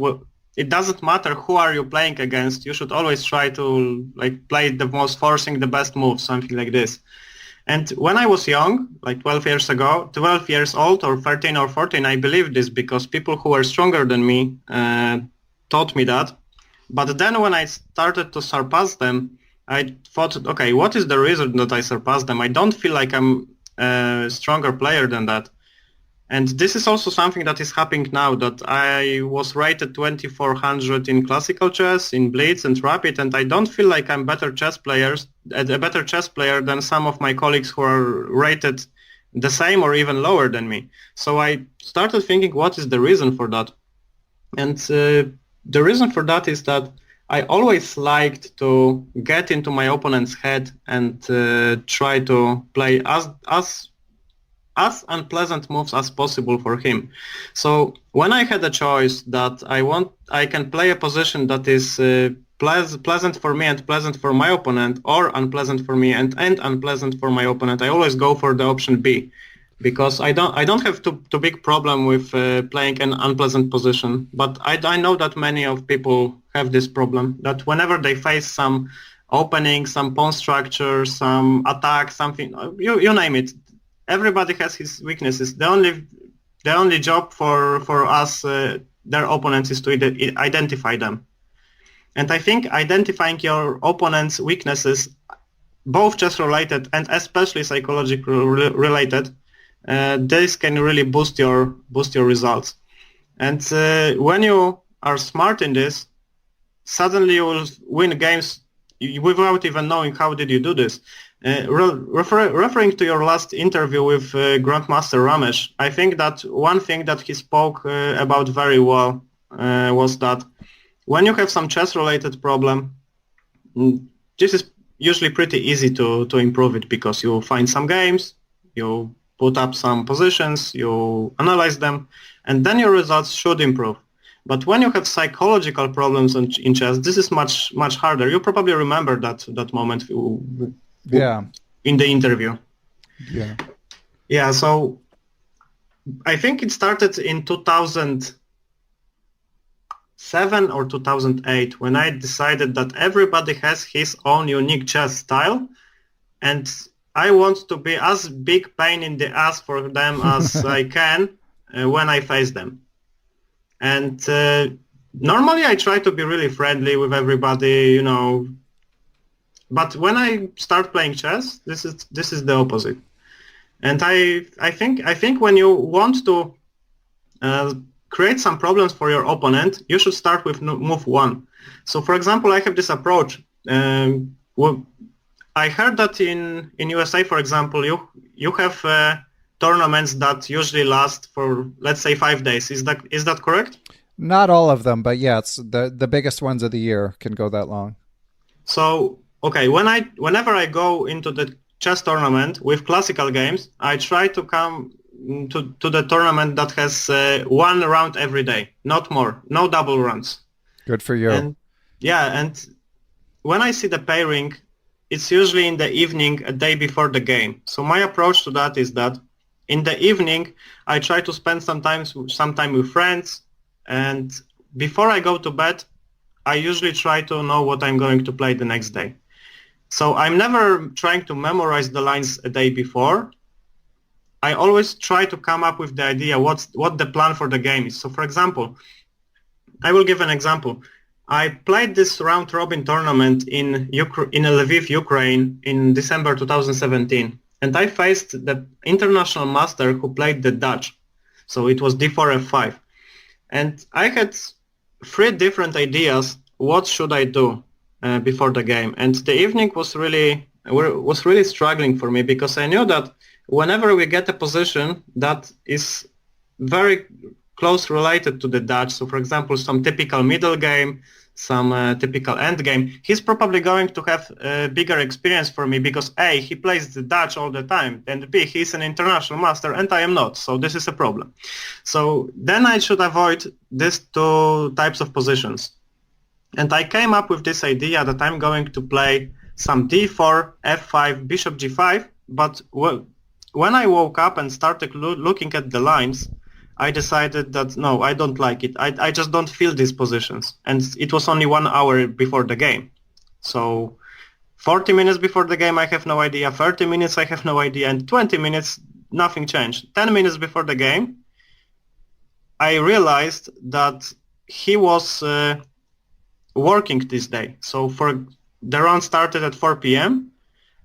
it doesn't matter who are you playing against, you should always try to like play the most forcing the best moves, something like this. And when I was young, like 12 years old or 13 or 14, I believed this because people who were stronger than me taught me that. But then when I started to surpass them, I thought, okay, what is the reason that I surpassed them? I don't feel like I'm a stronger player than that. And this is also something that is happening now, that I was rated 2400 in classical chess, in blitz and rapid, and I don't feel like I'm a better chess player than some of my colleagues who are rated the same or even lower than me. So I started thinking, what is the reason for that? And the reason for that is that I always liked to get into my opponent's head and try to play as unpleasant moves as possible for him. So when I had a choice that I can play a position that is pleasant for me and pleasant for my opponent, or unpleasant for me and unpleasant for my opponent, I always go for the option B, because I don't have too big problem with playing an unpleasant position. But I know that many of people have this problem, that whenever they face some opening, some pawn structure, some attack, something, you name it, everybody has his weaknesses. The only job for us, their opponents, is to identify them. And I think identifying your opponent's weaknesses, both chess related and especially psychologically related, this can really boost your results. And when you are smart in this, suddenly you will win games without even knowing how did you do this. Referring to your last interview with Grandmaster Ramesh, I think that one thing that he spoke about very well was that when you have some chess-related problem, this is usually pretty easy to improve it, because you find some games, you put up some positions, you analyze them, and then your results should improve. But when you have psychological problems in chess, this is much harder. You probably remember that moment in the interview. Yeah, so I think it started in 2007 or 2008 when I decided that everybody has his own unique chess style, and I want to be as big pain in the ass for them as I can when I face them. And normally I try to be really friendly with everybody, you know. But when I start playing chess, this is the opposite. And I think when you want to create some problems for your opponent, you should start with move 1. So, for example, I have this approach. I heard that in USA, for example, you have tournaments that usually last for, let's say, 5 days. Is that correct? Not all of them, but yeah, it's the biggest ones of the year can go that long. So, okay, whenever I go into the chess tournament with classical games, I try to come to the tournament that has 1 round every day, not more, no double runs. Good for you. And when I see the pairing, it's usually in the evening, a day before the game. So my approach to that is that in the evening, I try to spend some time with friends, and before I go to bed, I usually try to know what I'm going to play the next day. So I'm never trying to memorize the lines a day before. I always try to come up with the idea what the plan for the game is. So, for example, I will give an example. I played this round-robin tournament in Lviv, Ukraine, in December 2017, and I faced the international master who played the Dutch. So it was d4, f5, and I had 3 different ideas. What should I do before the game? And the evening was really struggling for me, because I knew that whenever we get a position that is very close related to the Dutch, so for example, some typical middle game, some typical end game, he's probably going to have a bigger experience for me, because A, he plays the Dutch all the time, and B, he's an international master and I am not, so this is a problem. So then I should avoid these 2 types of positions. And I came up with this idea that I'm going to play some d4, f5, bishop g5, but when I woke up and started looking at the lines, I decided that no, I don't like it. I just don't feel these positions. And it was only 1 hour before the game. So 40 minutes before the game, I have no idea. 30 minutes, I have no idea. And 20 minutes, nothing changed. 10 minutes before the game, I realized that he was working this day. So the round started at 4 p.m.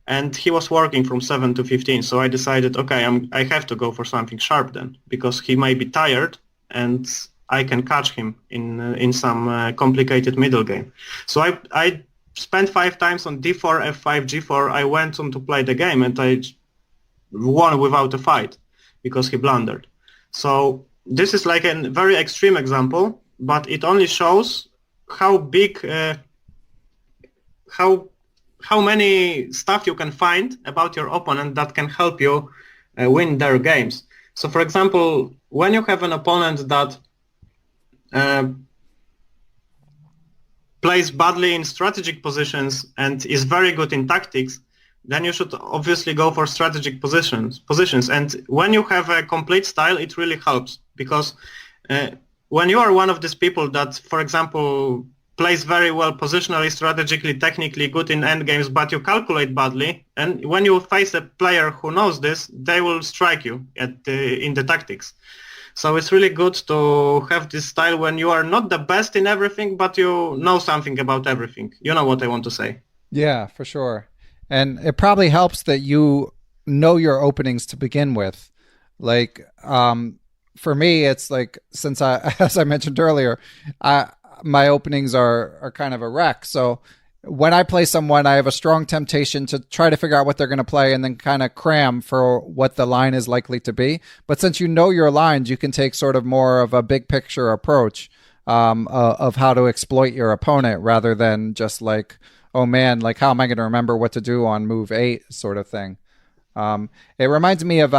and he was working from 7 to 15. So I decided, okay, I have to go for something sharp then, because he might be tired and I can catch him in some complicated middle game. So I spent 5 times on d4, f5, g4. I went on to play the game and I won without a fight because he blundered. So this is like a very extreme example, but it only shows how big, how many stuff you can find about your opponent that can help you win their games. So, for example, when you have an opponent that plays badly in strategic positions and is very good in tactics, then you should obviously go for strategic positions. And when you have a complete style, it really helps, because when you are one of these people that, for example, plays very well positionally, strategically, technically good in endgames, but you calculate badly, and when you face a player who knows this, they will strike you in the tactics. So it's really good to have this style when you are not the best in everything, but you know something about everything. You know what I want to say. Yeah, for sure. And it probably helps that you know your openings to begin with. Like, for me, it's like, since as I mentioned earlier, my openings are kind of a wreck. So when I play someone, I have a strong temptation to try to figure out what they're going to play and then kind of cram for what the line is likely to be. But since you know your lines, you can take sort of more of a big picture approach of how to exploit your opponent, rather than just like, oh man, like how am I going to remember what to do on move 8 sort of thing. It reminds me of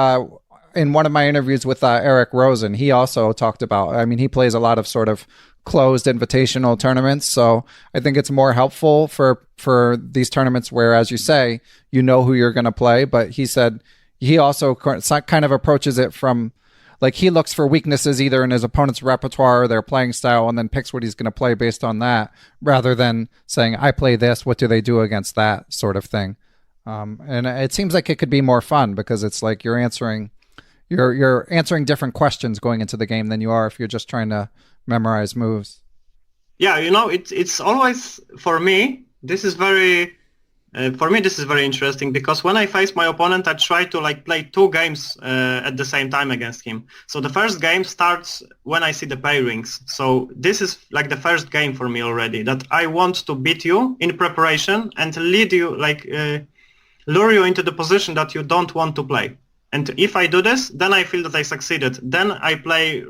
in one of my interviews with Eric Rosen, he also talked about, I mean, he plays a lot of sort of closed invitational tournaments. So I think it's more helpful for these tournaments where, as you say, you know who you're going to play. But he said he also kind of approaches it from, like, he looks for weaknesses either in his opponent's repertoire or their playing style, and then picks what he's going to play based on that, rather than saying, I play this, what do they do against that sort of thing. And it seems like it could be more fun, because it's like you're answering different questions going into the game than you are if you're just trying to memorize moves. Yeah, it's always, for me, this is very interesting, because when I face my opponent, I try to like play 2 games at the same time against him. So the first game starts when I see the pairings. So this is like the first game for me already, that I want to beat you in preparation and lead you, like lure you into the position that you don't want to play. And if I do this, then I feel that I succeeded. Then I play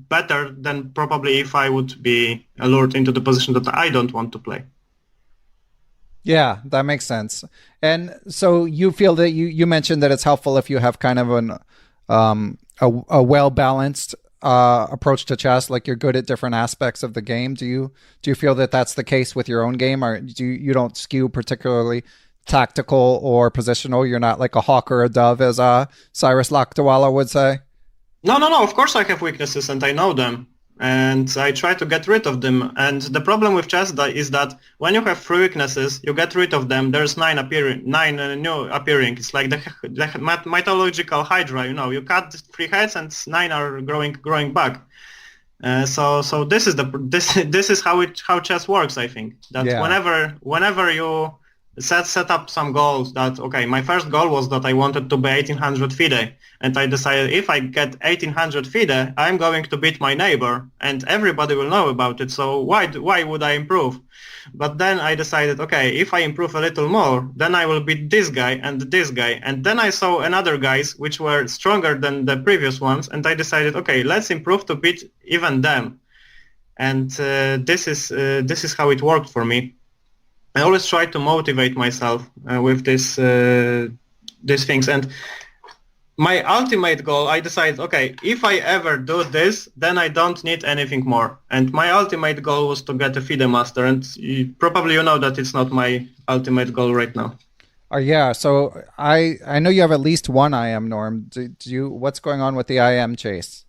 better than probably if I would be lured into the position that I don't want to play. Yeah, that makes sense. And so you feel that you mentioned that it's helpful if you have kind of a well-balanced approach to chess, like you're good at different aspects of the game. Do you feel that that's the case with your own game, or you don't skew particularly tactical or positional? You're not like a hawk or a dove, as Cyrus Lakdawala would say? No. Of course I have weaknesses and I know them. And I try to get rid of them. And the problem with chess is that when you have 3 weaknesses, you get rid of them. There's 9 new appearing. It's like the mythological Hydra. You cut 3 heads and 9 are growing back. So this is how chess works. I think that whenever you set up some goals, that okay, my first goal was that I wanted to be 1800 FIDE, and I decided if I get 1800 FIDE, I'm going to beat my neighbor, and everybody will know about it. So why would I improve? But then I decided, okay, if I improve a little more, then I will beat this guy and this guy, and then I saw another guys which were stronger than the previous ones, and I decided, okay, let's improve to beat even them, and this is how it worked for me. I always try to motivate myself with these things, and my ultimate goal, I decided, okay, if I ever do this, then I don't need anything more. And my ultimate goal was to get a FIDE master, and probably you know that it's not my ultimate goal right now. Yeah, so I know you have at least one IM, Norm. What's going on with the IM chase?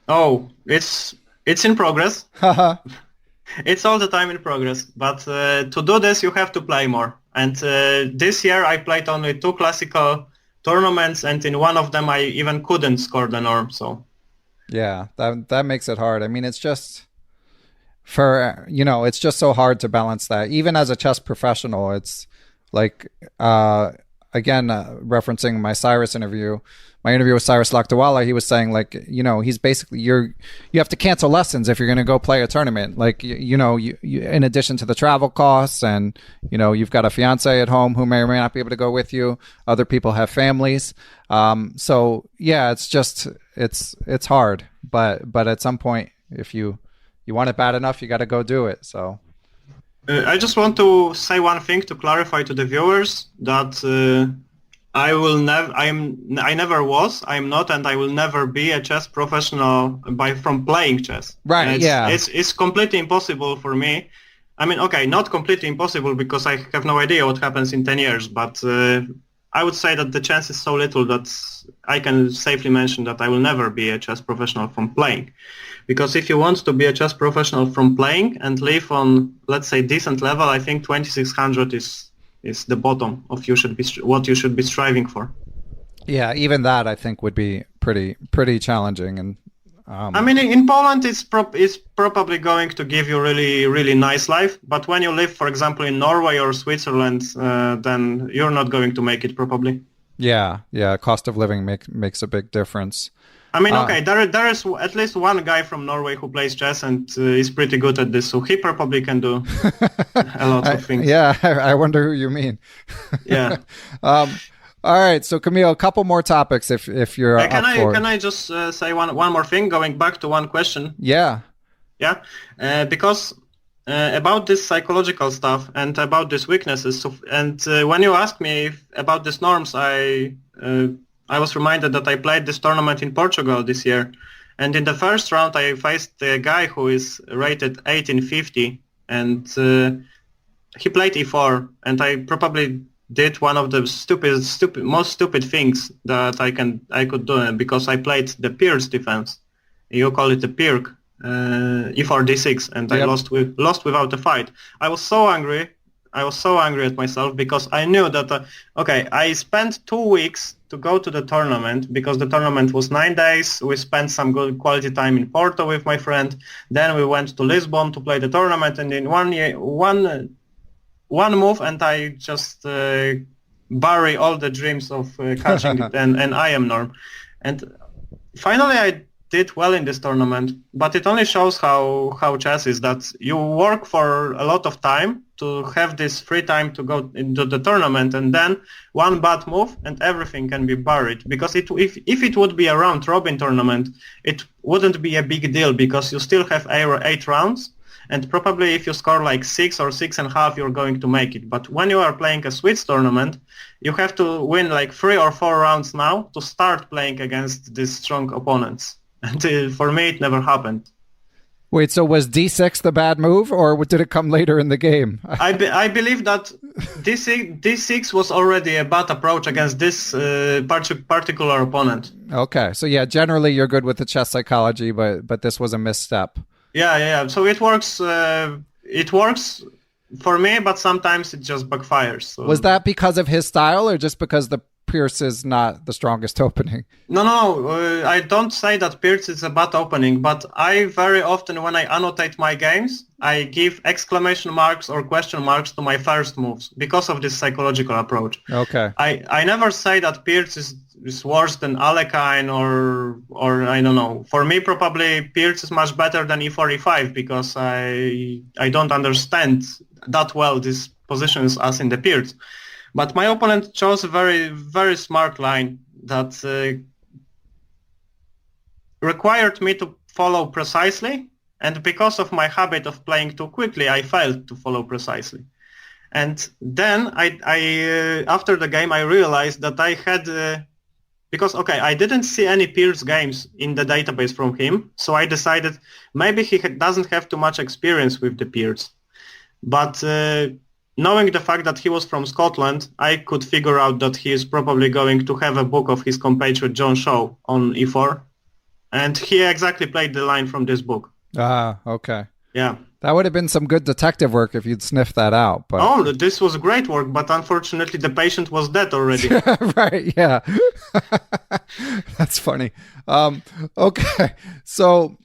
Oh, it's in progress. It's all the time in progress, but to do this you have to play more. And this year I played only 2 classical tournaments, and in one of them I even couldn't score the norm. So yeah, that makes it hard. I mean, it's just it's just so hard to balance that. Even as a chess professional, it's like again, referencing my interview with Cyrus Lakdawala, he was saying, like, he's basically, you have to cancel lessons if you're going to go play a tournament. Like, you in addition to the travel costs, and, you've got a fiance at home who may or may not be able to go with you. Other people have families. So yeah, it's just, it's hard, but at some point, if you want it bad enough, you got to go do it. So I just want to say one thing to clarify to the viewers that I never was, I'm not, and I will never be a chess professional from playing chess. Right, It's completely impossible for me I mean, okay, not completely impossible because I have no idea what happens in 10 years, but I would say that the chance is so little that I can safely mention that I will never be a chess professional from playing. Because if you want to be a chess professional from playing and live on, let's say, decent level, I think 2600 is the bottom of what you should be striving for. Yeah, even that I think would be pretty challenging. And I mean, in Poland, it's probably going to give you really, really nice life. But when you live, for example, in Norway or Switzerland, then you're not going to make it probably. Yeah. Cost of living makes a big difference. I mean, okay, there is at least one guy from Norway who plays chess and is pretty good at this, so he probably can do a lot of things. Yeah, I wonder who you mean. Yeah. All right, so Kamil, a couple more topics if you're up for it. Can I just say one more thing, going back to one question? Yeah. Yeah, because about this psychological stuff and about these weaknesses, when you asked me about these norms, I was reminded that I played this tournament in Portugal this year, and in the first round I faced a guy who is rated 1850, and he played e4, and I probably did one of the most stupid things that I could do, because I played the Pierce defense. You call it the Pirk, e4 d6, and I lost without a fight. I was so angry at myself because I knew that I spent 2 weeks to go to the tournament because the tournament was 9 days. We spent some good quality time in Porto with my friend. Then we went to Lisbon to play the tournament, and in one move, and I just bury all the dreams of catching an IM norm. And finally I did well in this tournament, but it only shows how chess is, that you work for a lot of time to have this free time to go into the tournament, and then one bad move and everything can be buried. Because if it would be a round robin tournament, it wouldn't be a big deal because you still have 8 rounds. And probably if you score like 6 or 6.5, you're going to make it. But when you are playing a Swiss tournament, you have to win like 3 or 4 rounds now to start playing against these strong opponents. And for me, it never happened. Wait, so was d6 the bad move, or did it come later in the game? I believe that d6 was already a bad approach against this particular opponent. Okay, so yeah, generally you're good with the chess psychology, but this was a misstep. Yeah. So it works. It works for me, but sometimes it just backfires. So. Was that because of his style, or just because the Pierce is not the strongest opening? No. I don't say that Pierce is a bad opening, but I very often, when I annotate my games, I give exclamation marks or question marks to my first moves because of this psychological approach. Okay. I never say that Pierce is worse than Alekhine or I don't know. For me, probably Pierce is much better than e4, e5 because I don't understand that well these positions as in the Pierce. But my opponent chose a very, very smart line that required me to follow precisely, and because of my habit of playing too quickly, I failed to follow precisely. And then I after the game, I realized that I had... because, I didn't see any Pierce games in the database from him, so I decided maybe he doesn't have too much experience with the Pierce. But knowing the fact that he was from Scotland, I could figure out that he is probably going to have a book of his compatriot John Shaw on e4, and he exactly played the line from this book. Ah, okay. Yeah. That would have been some good detective work if you'd sniffed that out. But... Oh, this was great work, but unfortunately the patient was dead already. Right, yeah. That's funny. Okay. So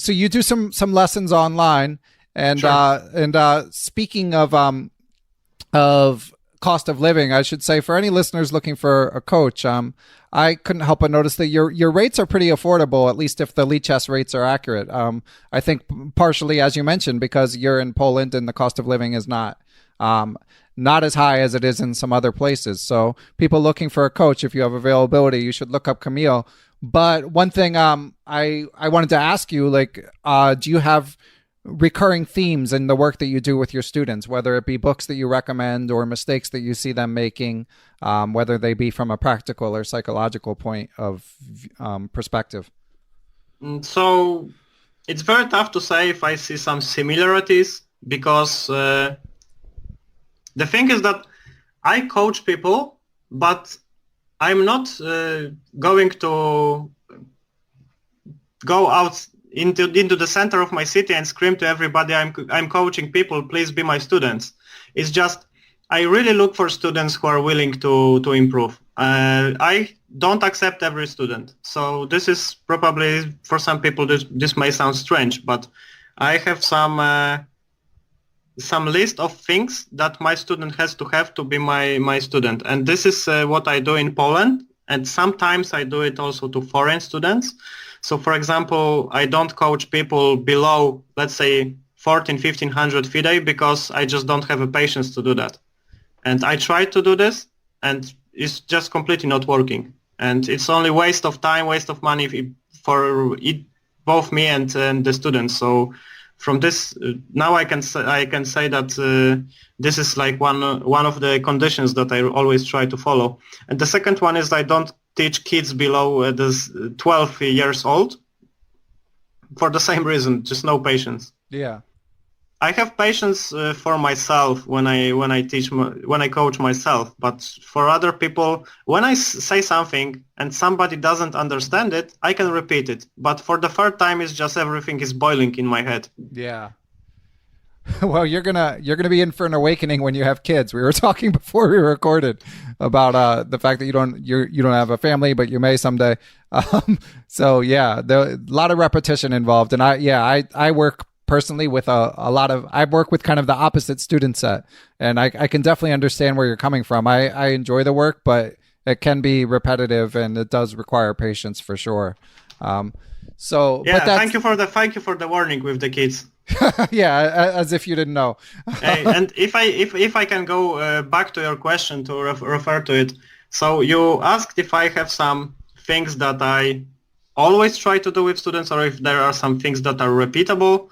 you do some lessons online, and sure. Speaking of cost of living, I should say, for any listeners looking for a coach, I couldn't help but notice that your rates are pretty affordable, at least if the Lichess rates are accurate. I think partially, as you mentioned, because you're in Poland and the cost of living is not as high as it is in some other places. So people looking for a coach, if you have availability, you should look up Kamil. But one thing I wanted to ask you, do you have recurring themes in the work that you do with your students, whether it be books that you recommend or mistakes that you see them making, whether they be from a practical or psychological point of perspective? So It's very tough to say if I see some similarities because the thing is that I coach people, but I'm not going to go out into the center of my city and scream to everybody, I'm coaching people, please be my students. It's just I really look for students who are willing to improve. I don't accept every student. So this is probably, for some people, this may sound strange, but I have some list of things that my student has to have to be my student. And this is what I do in Poland. And sometimes I do it also to foreign students. So for example, I don't coach people below, let's say, 1,500 FIDE because I just don't have a patience to do that. And I tried to do this and it's just completely not working. And it's only waste of time, waste of money for both me and the students. So from this, now I can say that this is like one of the conditions that I always try to follow. And the second one is I don't teach kids below 12 years old for the same reason, just no patience. Yeah. I have patience for myself when I teach, when I coach myself, but for other people, when I say something and somebody doesn't understand it, I can repeat it. But for the third time, it's just everything is boiling in my head. Yeah. Well, you're gonna be in for an awakening when you have kids. We were talking before we recorded about the fact that you don't have a family, but you may someday. So yeah, there a lot of repetition involved, and I work personally with a lot of, I work with kind of the opposite student set, and I can definitely understand where you're coming from. I enjoy the work, but it can be repetitive and it does require patience for sure. So yeah, but thank you for the warning with the kids. Yeah, as if you didn't know. Hey, and if I can go back to your question to refer to it. So you asked if I have some things that I always try to do with students, or if there are some things that are repeatable.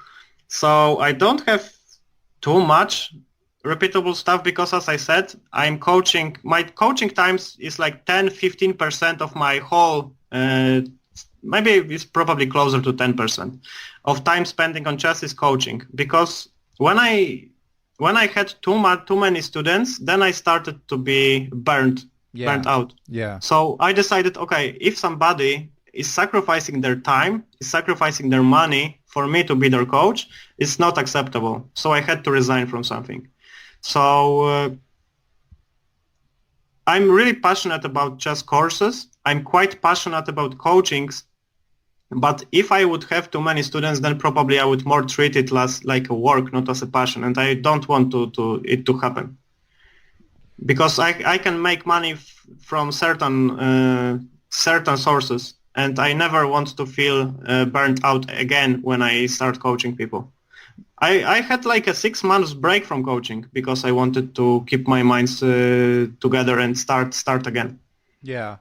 So I don't have too much repeatable stuff because, as I said, I'm coaching. My coaching times is like 10-15% of my whole, maybe it's probably closer to 10% of time spending on chess is coaching. Because when I had too many students, then I started to be burnt out. Yeah. So I decided, okay, if somebody is sacrificing their time, is sacrificing their money for me to be their coach, it's not acceptable. So I had to resign from something. So I'm really passionate about chess courses. I'm quite passionate about coachings. But if I would have too many students, then probably I would more treat it as like a work, not as a passion. And I don't want it to happen. Because I can make money from certain sources. And I never want to feel burnt out again when I start coaching people. I had like a 6 months break from coaching because I wanted to keep my minds together and start again. Yeah.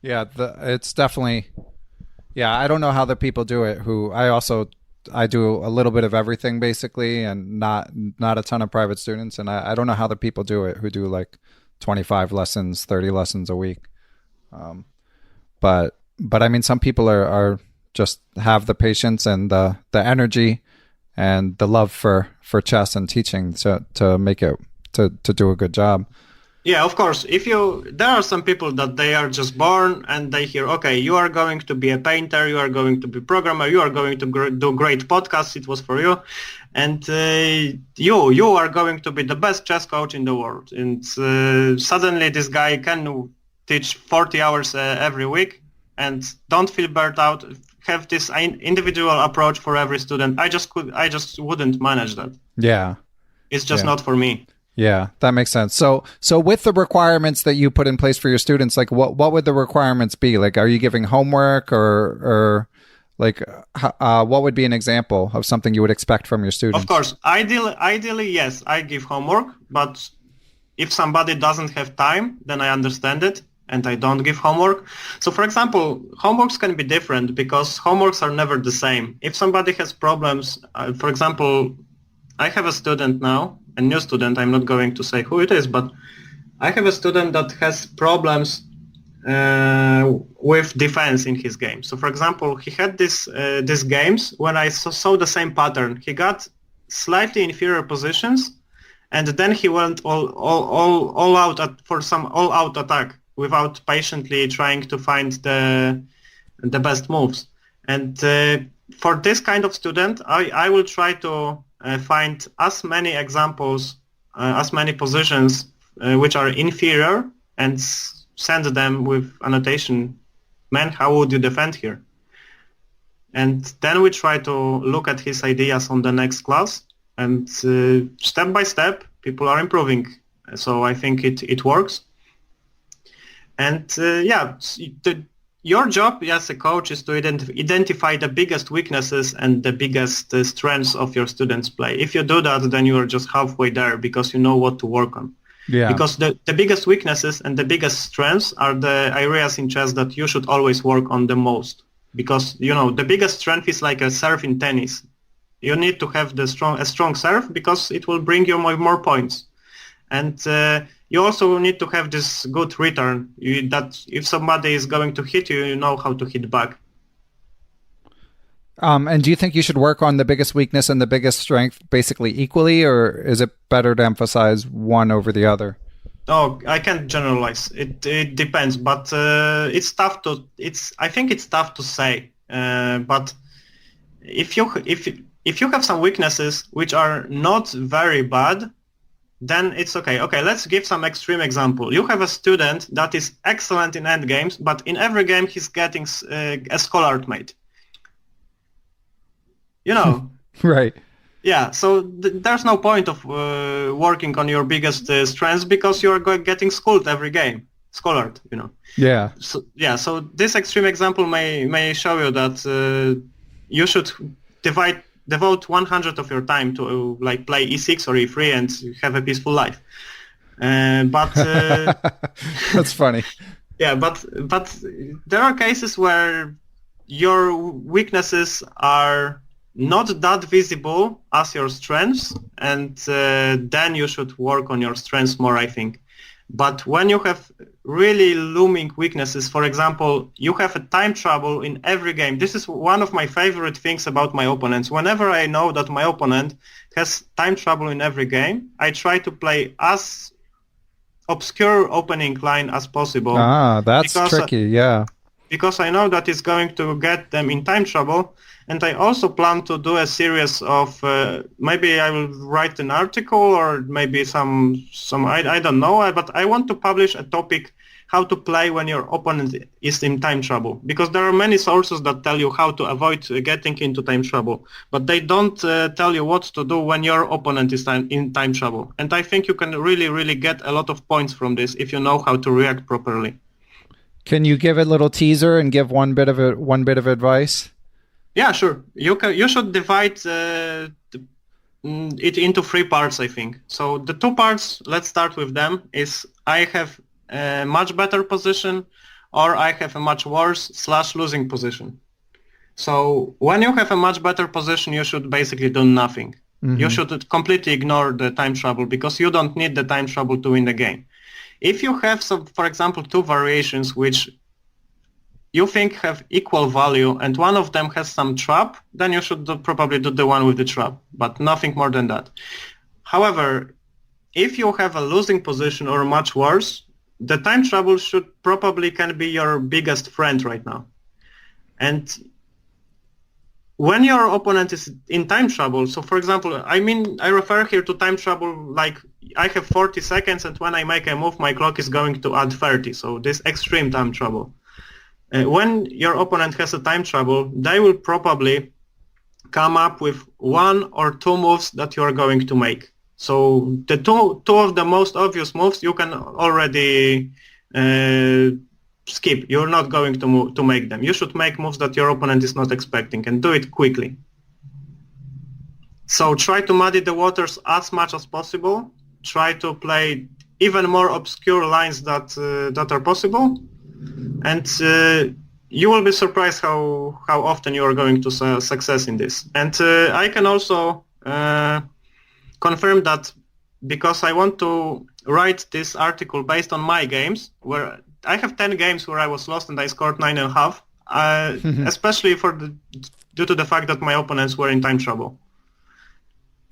It's definitely, I don't know how the people do it I do a little bit of everything basically, and not a ton of private students. And I don't know how the people do it who do like 25 lessons, 30 lessons a week. But I mean, some people are just have the patience and the energy and the love for chess and teaching to make it to do a good job. Yeah, of course. There are some people that they are just born and they hear, okay, you are going to be a painter, you are going to be a programmer, you are going to do great podcasts. It was for you, and you are going to be the best chess coach in the world. And suddenly this guy can teach 40 hours every week. And don't feel burnt out. Have this individual approach for every student. I just wouldn't manage that. Yeah, it's just not for me. Yeah, that makes sense. So with the requirements that you put in place for your students, like what would the requirements be? Like, are you giving homework or like what would be an example of something you would expect from your students? Of course, ideally, yes, I give homework. But if somebody doesn't have time, then I understand it. And I don't give homework. So for example, homeworks can be different because homeworks are never the same. If somebody has problems, for example, I have a student now, a new student, I'm not going to say who it is, but I have a student that has problems with defense in his game. So for example, he had these games when I saw the same pattern. He got slightly inferior positions, and then he went all out for some all-out attack without patiently trying to find the best moves. And for this kind of student, I will try to find as many examples, as many positions which are inferior, and send them with annotation, man, how would you defend here? And then we try to look at his ideas on the next class, and step by step, people are improving. So I think it works. And your job as a coach is to identify the biggest weaknesses and the biggest strengths of your students' play. If you do that, then you are just halfway there because you know what to work on. Yeah. Because the biggest weaknesses and the biggest strengths are the areas in chess that you should always work on the most. Because, the biggest strength is like a serve in tennis. You need to have a strong serve because it will bring you more points. And you also need to have this good return, that if somebody is going to hit you, you know how to hit back. And do you think you should work on the biggest weakness and the biggest strength basically equally, or is it better to emphasize one over the other? Oh, I can't generalize. It depends, but it's tough to. I think it's tough to say. But if you have some weaknesses which are not very bad, then it's okay. Okay, let's give some extreme example. You have a student that is excellent in endgames, but in every game he's getting a scholar mate. Right. Yeah, so there's no point of working on your biggest strengths because you're getting schooled every game, scholared, Yeah. So this extreme example may show you that you should devote 100 of your time to play e6 or e3 and have a peaceful life. But that's funny. Yeah, but there are cases where your weaknesses are not that visible as your strengths, and then you should work on your strengths more, I think. But when you have really looming weaknesses, for example, you have a time trouble in every game. This is one of my favorite things about my opponents. Whenever I know that my opponent has time trouble in every game, I try to play as obscure opening line as possible. That's tricky, yeah. Because I know that it's going to get them in time trouble. And I also plan to do a series of, maybe I will write an article or maybe some I don't know, but I want to publish a topic, how to play when your opponent is in time trouble. Because there are many sources that tell you how to avoid getting into time trouble, but they don't tell you what to do when your opponent is in time trouble. And I think you can really, really get a lot of points from this if you know how to react properly. Can you give a little teaser and give one bit of advice? Yeah, sure. You should divide it into 3 parts, I think. So the 2 parts, let's start with them, is I have a much better position or I have a much worse/losing position. So when you have a much better position, you should basically do nothing. Mm-hmm. You should completely ignore the time trouble because you don't need the time trouble to win the game. If you have some, for example, 2 variations which you think have equal value and one of them has some trap, then you should probably do the one with the trap, but nothing more than that. However, if you have a losing position or much worse, the time trouble can be your biggest friend right now. And when your opponent is in time trouble, so for example, I refer here to time trouble like I have 40 seconds and when I make a move, my clock is going to add 30. So this extreme time trouble. When your opponent has a time trouble, they will probably come up with 1 or 2 moves that you are going to make. So the two of the most obvious moves you can already skip. You're not going to make them. You should make moves that your opponent is not expecting and do it quickly. So try to muddy the waters as much as possible. Try to play even more obscure lines that are possible. And you will be surprised how often you are going to success in this. And I can also confirm that because I want to write this article based on my games, where have 10 games where I was lost and I scored 9.5. Especially due to the fact that my opponents were in time trouble.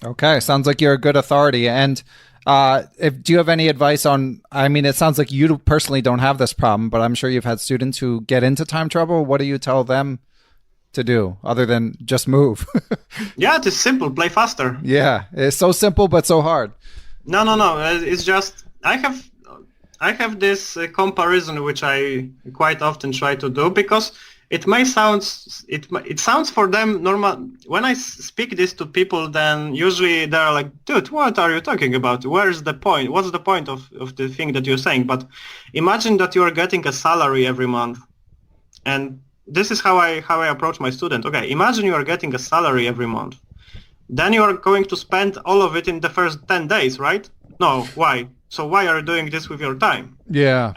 Okay, sounds like you're a good authority. And do you have any advice on? I mean, it sounds like you personally don't have this problem, but I'm sure you've had students who get into time trouble. What do you tell them to do other than just move? Yeah, it is simple. Play faster. Yeah, it's so simple but so hard. No. It's just I have this comparison which I quite often try to do because it sounds for them normal. When I speak this to people, then usually they're like, dude, what are you talking about? Where's the point? What's the point of the thing that you're saying? But imagine that you are getting a salary every month. And this is how I approach my student. Okay, imagine you are getting a salary every month. Then you are going to spend all of it in the first 10 days, right? No, why? So why are you doing this with your time? Yeah.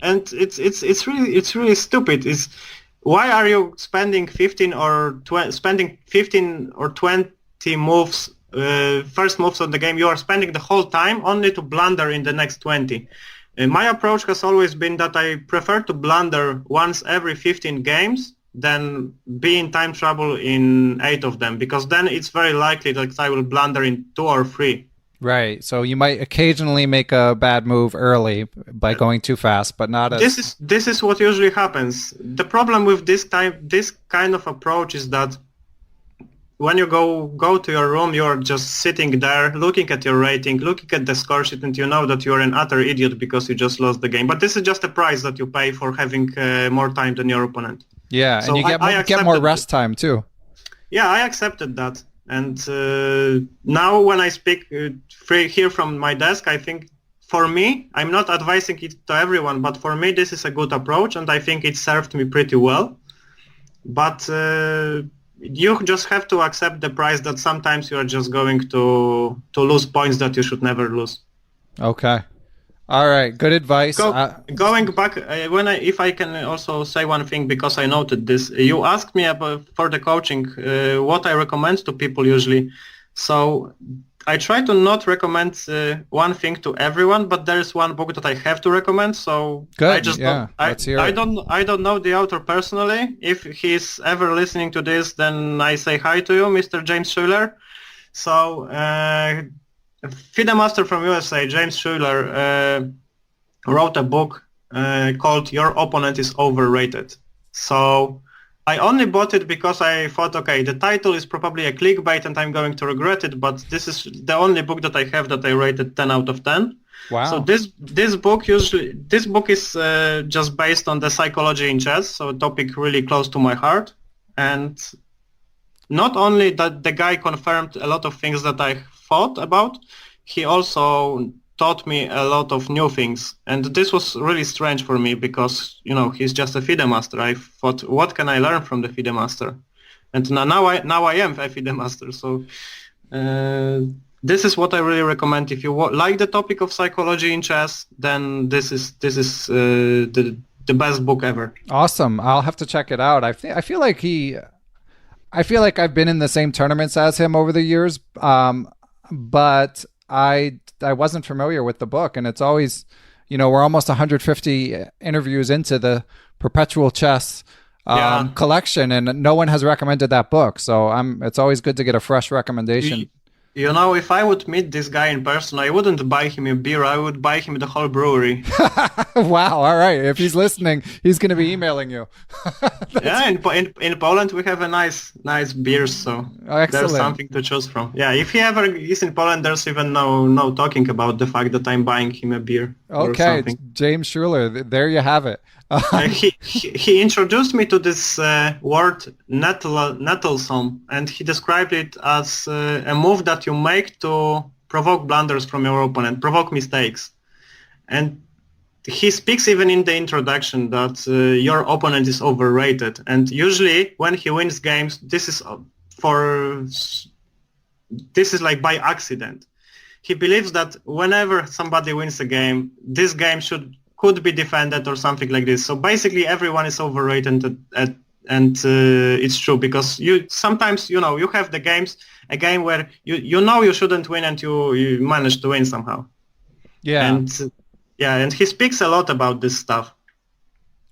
And it's really stupid. Why are you spending 15 or 20 moves, first moves on the game? You are spending the whole time only to blunder in the next 20. My approach has always been that I prefer to blunder once every 15 games than be in time trouble in 8 of them, because then it's very likely that I will blunder in 2 or 3. Right. So you might occasionally make a bad move early by going too fast, but not as... This is what usually happens. The problem with this kind of approach is that when you go to your room, you're just sitting there, looking at your rating, looking at the score sheet, and you know that you're an utter idiot because you just lost the game. But this is just a price that you pay for having more time than your opponent. Yeah, so and you get more rest time too. Yeah, I accepted that. And now when I speak here from my desk, I think for me, I'm not advising it to everyone, but for me this is a good approach and I think it served me pretty well. But you just have to accept the price that sometimes you are just going to lose points that you should never lose. Okay. All right, good advice. Going back, if I can also say one thing, because I noted this, you asked me for the coaching what I recommend to people usually. So I try to not recommend one thing to everyone, but there is one book that I have to recommend. So good. I don't know the author personally. If he's ever listening to this, then I say hi to you, Mr. James Schuler. So. FIDE master from USA, James Schuler, wrote a book called Your Opponent is Overrated. So I only bought it because I thought, okay, the title is probably a clickbait and I'm going to regret it, but this is the only book that I have that I rated 10 out of 10. Wow. So this book is just based on the psychology in chess, so a topic really close to my heart. And not only that the guy confirmed a lot of things that I thought about, he also taught me a lot of new things, and this was really strange for me because he's just a FIDE master. I thought, what can I learn from the FIDE master? And now I am a FIDE master. So this is what I really recommend. If you like the topic of psychology in chess, then this is the best book ever. Awesome! I'll have to check it out. I feel like I've been in the same tournaments as him over the years, but I wasn't familiar with the book, and it's always, we're almost 150 interviews into the Perpetual Chess collection, and no one has recommended that book. So it's always good to get a fresh recommendation. If I would meet this guy in person, I wouldn't buy him a beer. I would buy him the whole brewery. Wow. All right. If he's listening, he's going to be emailing you. Yeah. In Poland, we have a nice beers. So there's something to choose from. Yeah. If he ever is in Poland, there's even no talking about the fact that I'm buying him a beer. Okay. James Schuler. There you have it. He introduced me to this word nettlesome, and he described it as a move that you make to provoke blunders from your opponent, provoke mistakes. And he speaks even in the introduction that your opponent is overrated. And usually when he wins games, this is like by accident. He believes that whenever somebody wins a game, this game could be defended or something like this. So basically everyone is overrated and it's true because sometimes you have a game where you shouldn't win and you manage to win somehow. Yeah. Yeah, and he speaks a lot about this stuff.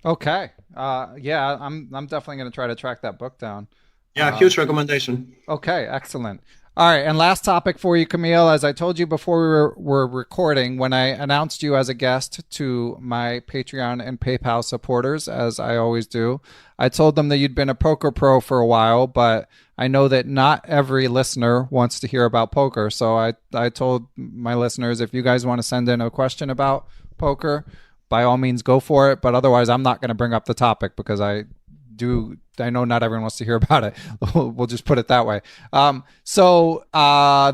Okay. Yeah, I'm definitely going to try to track that book down. Yeah, huge recommendation. Okay, excellent. All right, and last topic for you, Kamil. As I told you before we were recording, when I announced you as a guest to my Patreon and PayPal supporters, as I always do, I told them that you'd been a poker pro for a while, but I know that not every listener wants to hear about poker. So I told my listeners, if you guys want to send in a question about poker, by all means go for it. But otherwise, I'm not going to bring up the topic because I know not everyone wants to hear about it. We'll just put it that way. So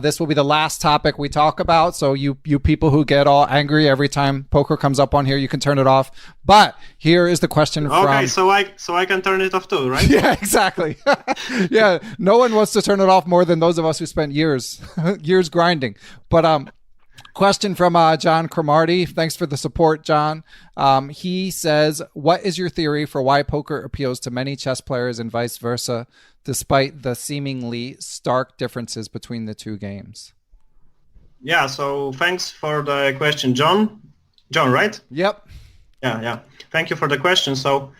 this will be the last topic we talk about. So you people who get all angry every time poker comes up on here, you can turn it off. But here is the question from... Okay, so I can turn it off too, right? Yeah, exactly. Yeah, no one wants to turn it off more than those of us who spent years grinding. But question from John Cromarty. Thanks for the support, John. He says, what is your theory for why poker appeals to many chess players and vice versa, despite the seemingly stark differences between the two games? Yeah, so thanks for the question, John. John, right? Yep. Yeah. Thank you for the question. So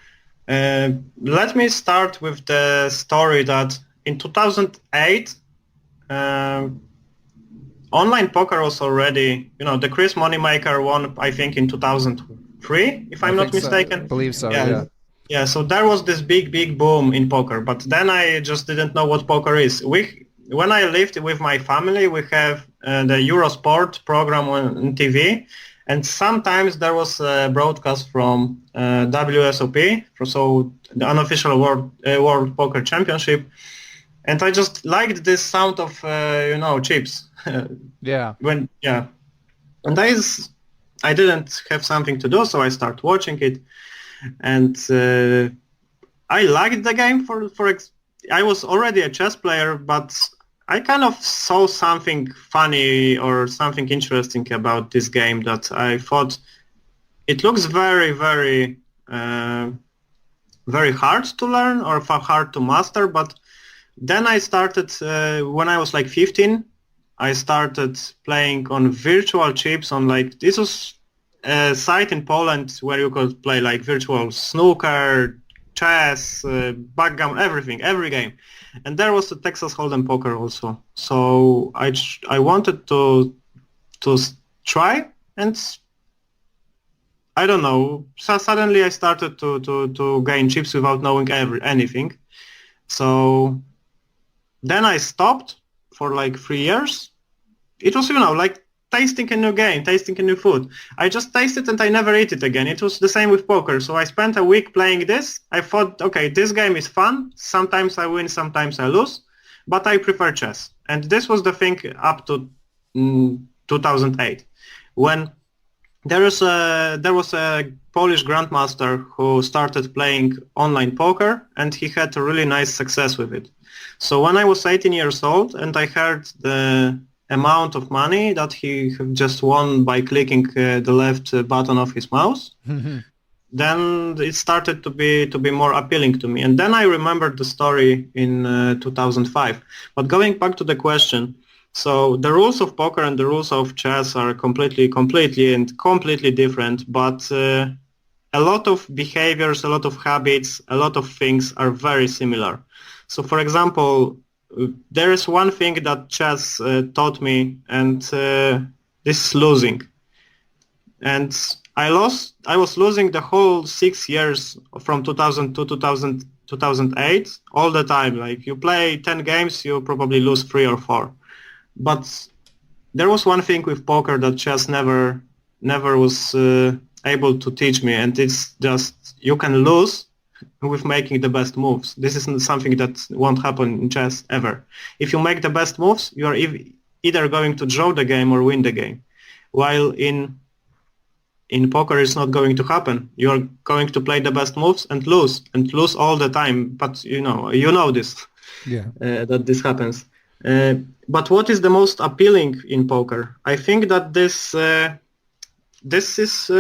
let me start with the story that in 2008, online poker was already, the Chris Moneymaker won, I think, in 2003, if I'm not mistaken. I believe so, yeah. Yeah, so there was this big boom in poker, but then I just didn't know what poker is. When I lived with my family, we have the Eurosport program on TV, and sometimes there was a broadcast from WSOP, so the unofficial World Poker Championship, and I just liked this sound of, chips. Yeah. And I didn't have something to do, so I started watching it, and I liked the game. I was already a chess player, but I kind of saw something funny or something interesting about this game that I thought it looks very, very, very hard to learn or hard to master. But then I started when I was like 15. I started playing on virtual chips on this was a site in Poland where you could play like virtual snooker, chess, backgammon, every game. And there was a Texas Hold'em poker also. So I wanted to try, and I don't know. So suddenly I started to gain chips without knowing anything. So then I stopped for like 3 years. It was, like tasting a new game, tasting a new food. I just tasted and I never ate it again. It was the same with poker. So I spent a week playing this. I thought, okay, this game is fun. Sometimes I win, sometimes I lose, but I prefer chess. And this was the thing up to 2008, when there was a Polish grandmaster who started playing online poker, and he had a really nice success with it. So when I was 18 years old and I heard the amount of money that he just won by clicking the left button of his mouse, then it started to be more appealing to me. And then I remembered the story in 2005. But going back to the question, so the rules of poker and the rules of chess are completely different, but a lot of behaviors, a lot of habits, a lot of things are very similar. So for example, there is one thing that chess taught me, and this is losing. And I was losing the whole 6 years from 2000 to 2008 all the time. Like you play 10 games, you probably lose 3 or 4. But there was one thing with poker that chess never was able to teach me, and it's just you can lose with making the best moves. This isn't something that won't happen in chess ever. If you make the best moves, you are either going to draw the game or win the game. While in poker, it's not going to happen. You are going to play the best moves and lose all the time. But you know this, that this happens. But what is the most appealing in poker? I think that this is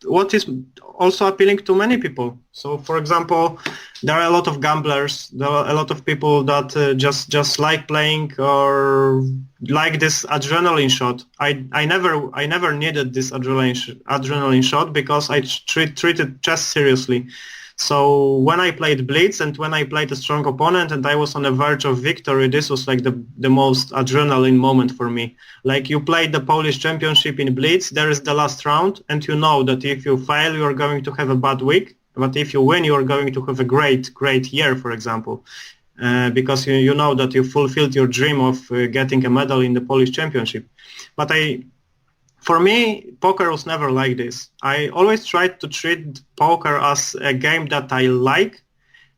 what is also appealing to many people. So, for example, there are a lot of gamblers. There are a lot of people that just like playing or like this adrenaline shot. I never needed this adrenaline shot because I treated chess seriously. So when I played blitz and when I played a strong opponent and I was on the verge of victory, this was like the most adrenaline moment for me. Like you played the Polish championship in blitz, there is the last round, and you know that if you fail, you are going to have a bad week. But if you win, you are going to have a great year, for example, because you know that you fulfilled your dream of getting a medal in the Polish championship. But for me, poker was never like this. I always tried to treat poker as a game that I like,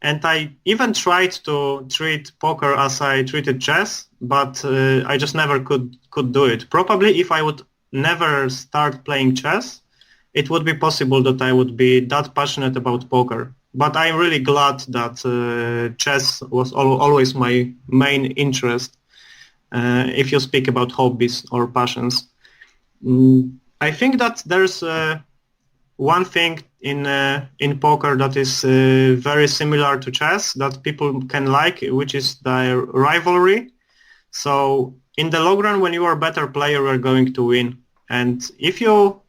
and I even tried to treat poker as I treated chess, but I just never could do it. Probably if I would never start playing chess, it would be possible that I would be that passionate about poker. But I'm really glad that chess was always my main interest, if you speak about hobbies or passions. I think that there's one thing in poker that is very similar to chess that people can like, which is the rivalry. So in the long run, when you are a better player, you are going to win. And if you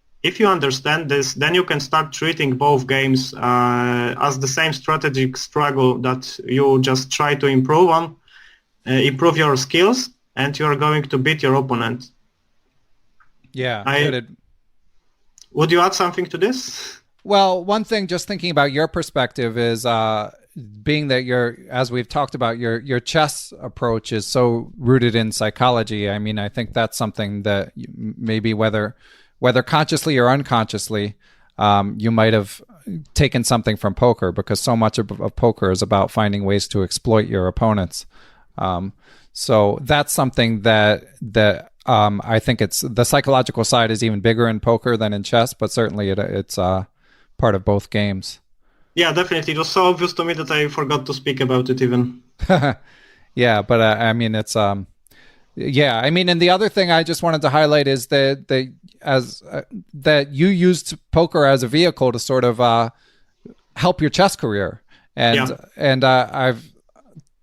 understand this, then you can start treating both games as the same strategic struggle that you just try to improve your skills, and you are going to beat your opponent. Yeah. Would you add something to this? Well, one thing, just thinking about your perspective, is being that as we've talked about, your chess approach is so rooted in psychology. I mean, I think that's something that maybe whether consciously or unconsciously, you might have taken something from poker, because so much of poker is about finding ways to exploit your opponents. So that's something that I think it's the psychological side is even bigger in poker than in chess, but certainly it's part of both games. Yeah, definitely. It was so obvious to me that I forgot to speak about it even. Yeah, but I mean, it's yeah. I mean, and the other thing I just wanted to highlight is that that you used poker as a vehicle to sort of help your chess career, and I've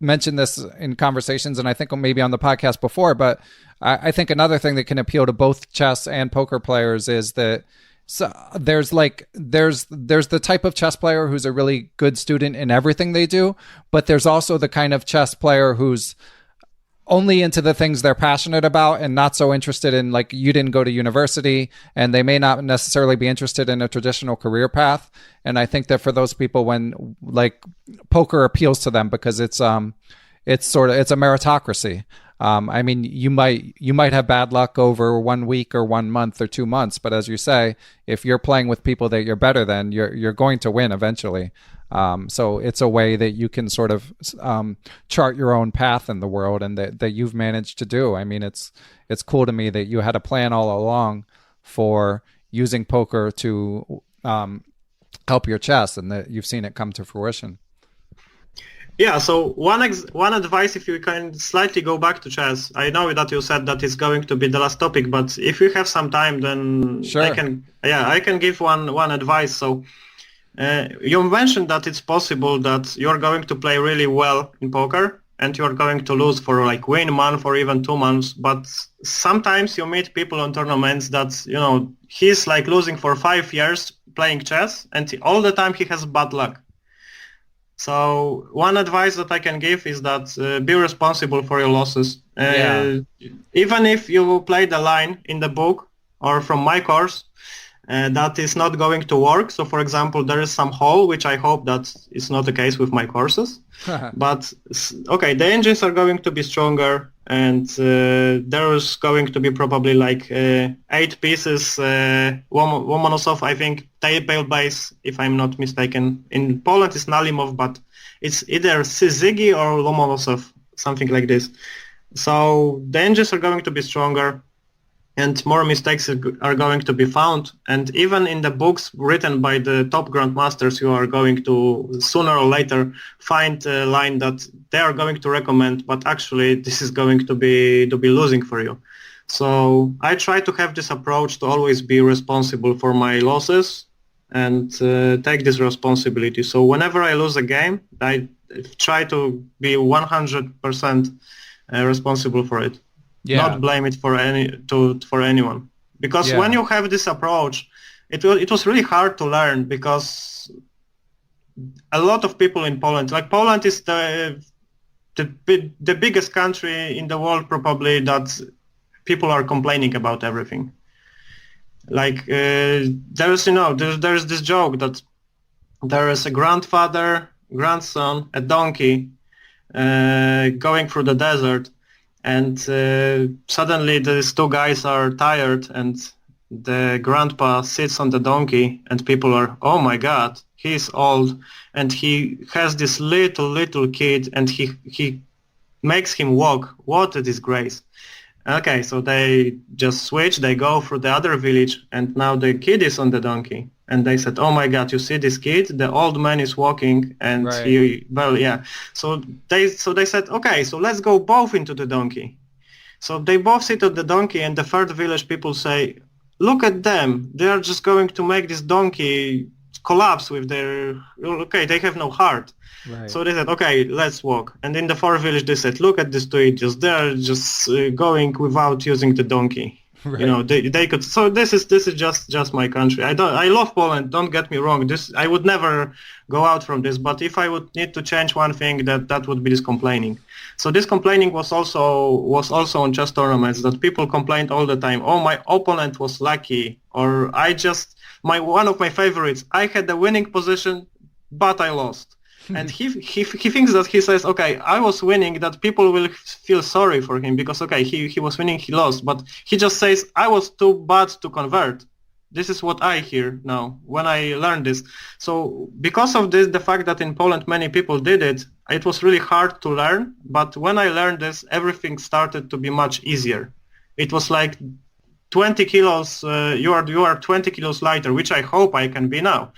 mentioned this in conversations, and I think maybe on the podcast before, but I think another thing that can appeal to both chess and poker players is that there's the type of chess player who's a really good student in everything they do, but there's also the kind of chess player who's only into the things they're passionate about and not so interested in, like, you didn't go to university and they may not necessarily be interested in a traditional career path. And I think that for those people, when like poker appeals to them because it's a meritocracy. I mean, you might have bad luck over 1 week or 1 month or 2 months, but as you say, if you're playing with people that you're better than, you're going to win eventually. So it's a way that you can sort of chart your own path in the world, and that you've managed to do. I mean, it's cool to me that you had a plan all along for using poker to help your chess, and that you've seen it come to fruition. Yeah, so one advice, if you can slightly go back to chess. I know that you said that it's going to be the last topic, but if you have some time, then sure. I can give one advice. So you mentioned that it's possible that you're going to play really well in poker and you're going to lose for like 1 month or even 2 months, but sometimes you meet people on tournaments that, you know, he's like losing for 5 years playing chess, and all the time he has bad luck. So one advice that I can give is that be responsible for your losses. Even if you play the line in the book or from my course, that is not going to work. So for example, there is some hole, which I hope that is not the case with my courses. But okay, the engines are going to be stronger, and there is going to be probably like 8 pieces, Lomonosov, I think, table base, if I'm not mistaken. In Poland it's Nalimov, but it's either Syzygi or Lomonosov, something like this. So the engines are going to be stronger, and more mistakes are going to be found. And even in the books written by the top grandmasters, you are going to sooner or later find a line that they are going to recommend, but actually this is going to be losing for you. So I try to have this approach to always be responsible for my losses, and take this responsibility. So whenever I lose a game, I try to be 100% responsible for it. Yeah. Not blame it for anyone. Because when you have this approach, it was really hard to learn, because a lot of people in Poland, like Poland is the biggest country in the world probably that people are complaining about everything. Like there's this joke that there is a grandfather, grandson, a donkey going through the desert, and suddenly these two guys are tired, and the grandpa sits on the donkey, and people are, oh my god, he's old, and he has this little kid, and he makes him walk. What a disgrace. Okay, so they just switch, they go through the other village, and now the kid is on the donkey. And they said, oh my god, you see this kid? The old man is walking, and right. So they said, okay, so let's go both into the donkey. So they both sit on the donkey, and the third village people say, look at them, they are just going to make this donkey collapse with their, okay, they have no heart. Right. So they said, okay, let's walk. And in the fourth village they said, look at these two idiots, they're just going without using the donkey. Right. You know, they could. So this is just my country. I love Poland, don't get me wrong. I would never go out from this, but if I would need to change one thing, that would be this complaining. So this complaining was also on chess tournaments, that people complained all the time, oh, my opponent was lucky, or one of my favorites, I had the winning position but I lost. And he thinks that, he says, okay, I was winning, that people will feel sorry for him because, okay, he was winning, he lost. But he just says, I was too bad to convert. This is what I hear now when I learned this. So because of this, the fact that in Poland many people did it, it was really hard to learn. But when I learned this, everything started to be much easier. It was like 20 kilos, you are 20 kilos lighter, which I hope I can be now.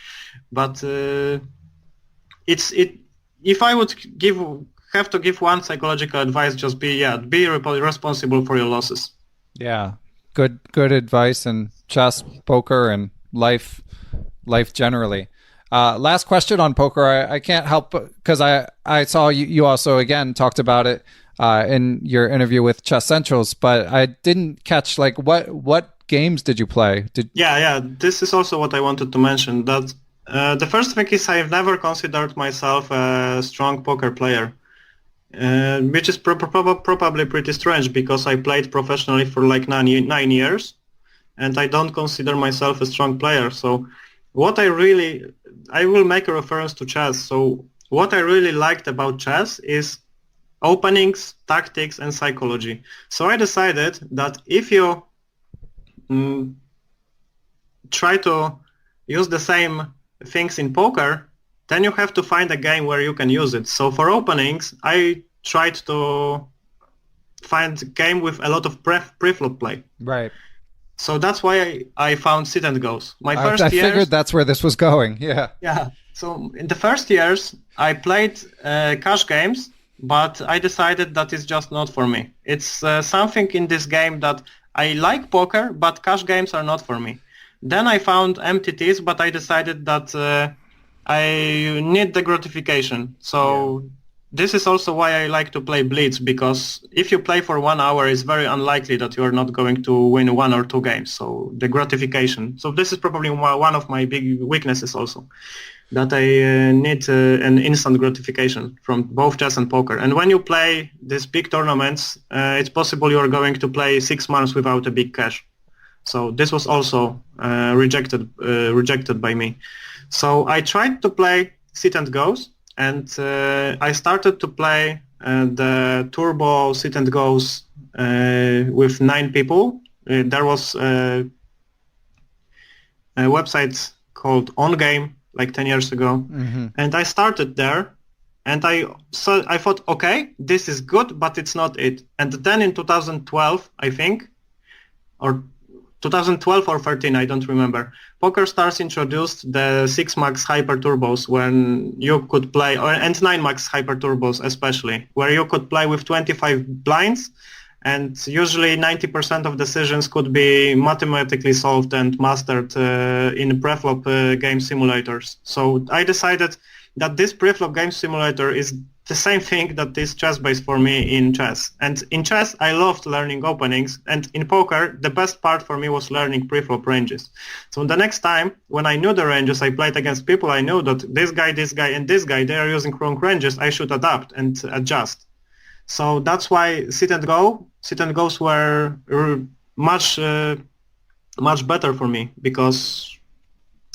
But... if I would have to give one psychological advice, just be responsible for your losses. Yeah, good advice in chess, poker, and life generally. Last question on poker. I can't help because I saw you also again talked about it in your interview with Chessentials, but I didn't catch like what games did you play? This is also what I wanted to mention. That the first thing is I've never considered myself a strong poker player, which is probably pretty strange because I played professionally for like 9 years, and I don't consider myself a strong player. So what I will make a reference to chess. So what I really liked about chess is openings, tactics, and psychology. So I decided that if you try to use the same things in poker, then you have to find a game where you can use it. So for openings, I tried to find a game with a lot of pre-flop play. Right. So that's why I found sit and goes. I figured that's where this was going. Yeah. Yeah. So in the first years, I played cash games, but I decided that it's just not for me. It's something in this game that I like poker, but cash games are not for me. Then I found MTTs, but I decided that I need the gratification. So this is also why I like to play blitz, because if you play for 1 hour, it's very unlikely that you are not going to win 1 or 2 games. So the gratification. So this is probably one of my big weaknesses also, that I need an instant gratification from both chess and poker. And when you play these big tournaments, it's possible you are going to play 6 months without a big cash. So this was also rejected by me. So I tried to play sit and goes, and I started to play the turbo sit and goes with 9 people. There was a website called On Game like 10 years ago, and I started there, and I thought, okay, this is good, but it's not it. And then in 2012, I think, or 2012 or 13, I don't remember, PokerStars introduced the 6 max hyper turbos when you could play, and 9 max hyper turbos especially, where you could play with 25 blinds and usually 90% of decisions could be mathematically solved and mastered in preflop game simulators. So I decided that this preflop game simulator is the same thing that is chess-based for me in chess. And in chess, I loved learning openings, and in poker, the best part for me was learning preflop ranges. So the next time, when I knew the ranges, I played against people I knew that this guy, and this guy, they are using wrong ranges, I should adapt and adjust. So that's why sit and goes were much better for me, because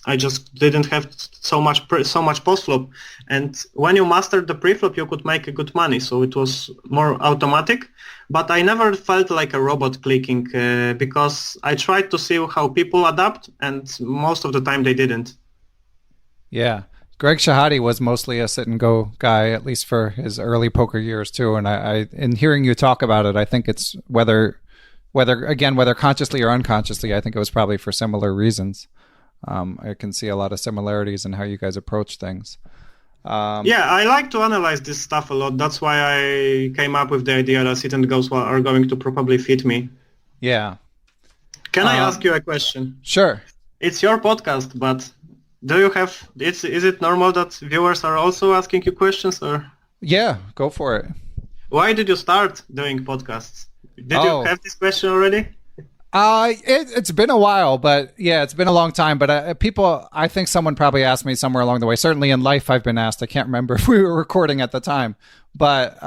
I just didn't have so much postflop, and when you mastered the preflop, you could make good money. So it was more automatic, but I never felt like a robot clicking because I tried to see how people adapt, and most of the time they didn't. Yeah. Greg Shahade was mostly a sit and go guy, at least for his early poker years too. And I in hearing you talk about it, I think it's whether consciously or unconsciously, I think it was probably for similar reasons. I can see a lot of similarities in how you guys approach things. Yeah, I like to analyze this stuff a lot. That's why I came up with the idea that sit and goes are going to probably fit me. Yeah. Can I ask you a question? Sure. It's your podcast, but do you have? Is it normal that viewers are also asking you questions, or? Yeah, go for it. Why did you start doing podcasts? Did you have this question already? It's been a while, but yeah, it's been a long time. But I think someone probably asked me somewhere along the way. Certainly in life, I've been asked. I can't remember if we were recording at the time, but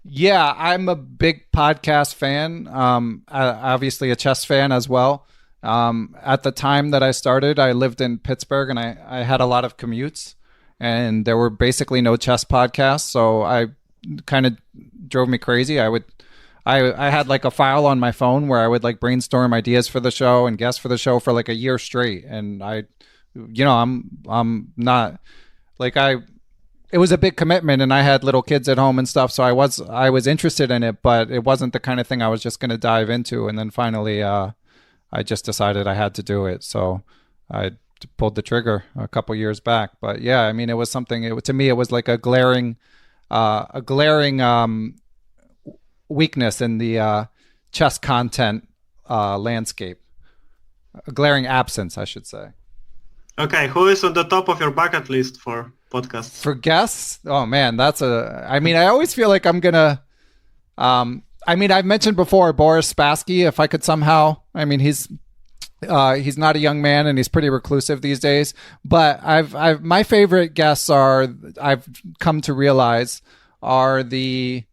yeah, I'm a big podcast fan. Obviously a chess fan as well. At the time that I started, I lived in Pittsburgh, and I had a lot of commutes, and there were basically no chess podcasts. So I kind of drove me crazy. I had like a file on my phone where I would like brainstorm ideas for the show and guests for the show for like a year straight. And I'm not like it was a big commitment, and I had little kids at home and stuff. So I was interested in it, but it wasn't the kind of thing I was just going to dive into. And then finally, I just decided I had to do it. So I pulled the trigger a couple years back. But yeah, I mean, it was something, to me, it was like a glaring weakness in the chess content landscape. A glaring absence, I should say. Okay, who is on the top of your bucket list for podcasts? For guests? Oh man, I always feel like I'm gonna I've mentioned before Boris Spassky, if I could somehow, he's not a young man, and he's pretty reclusive these days, but my favorite guests I've come to realize are the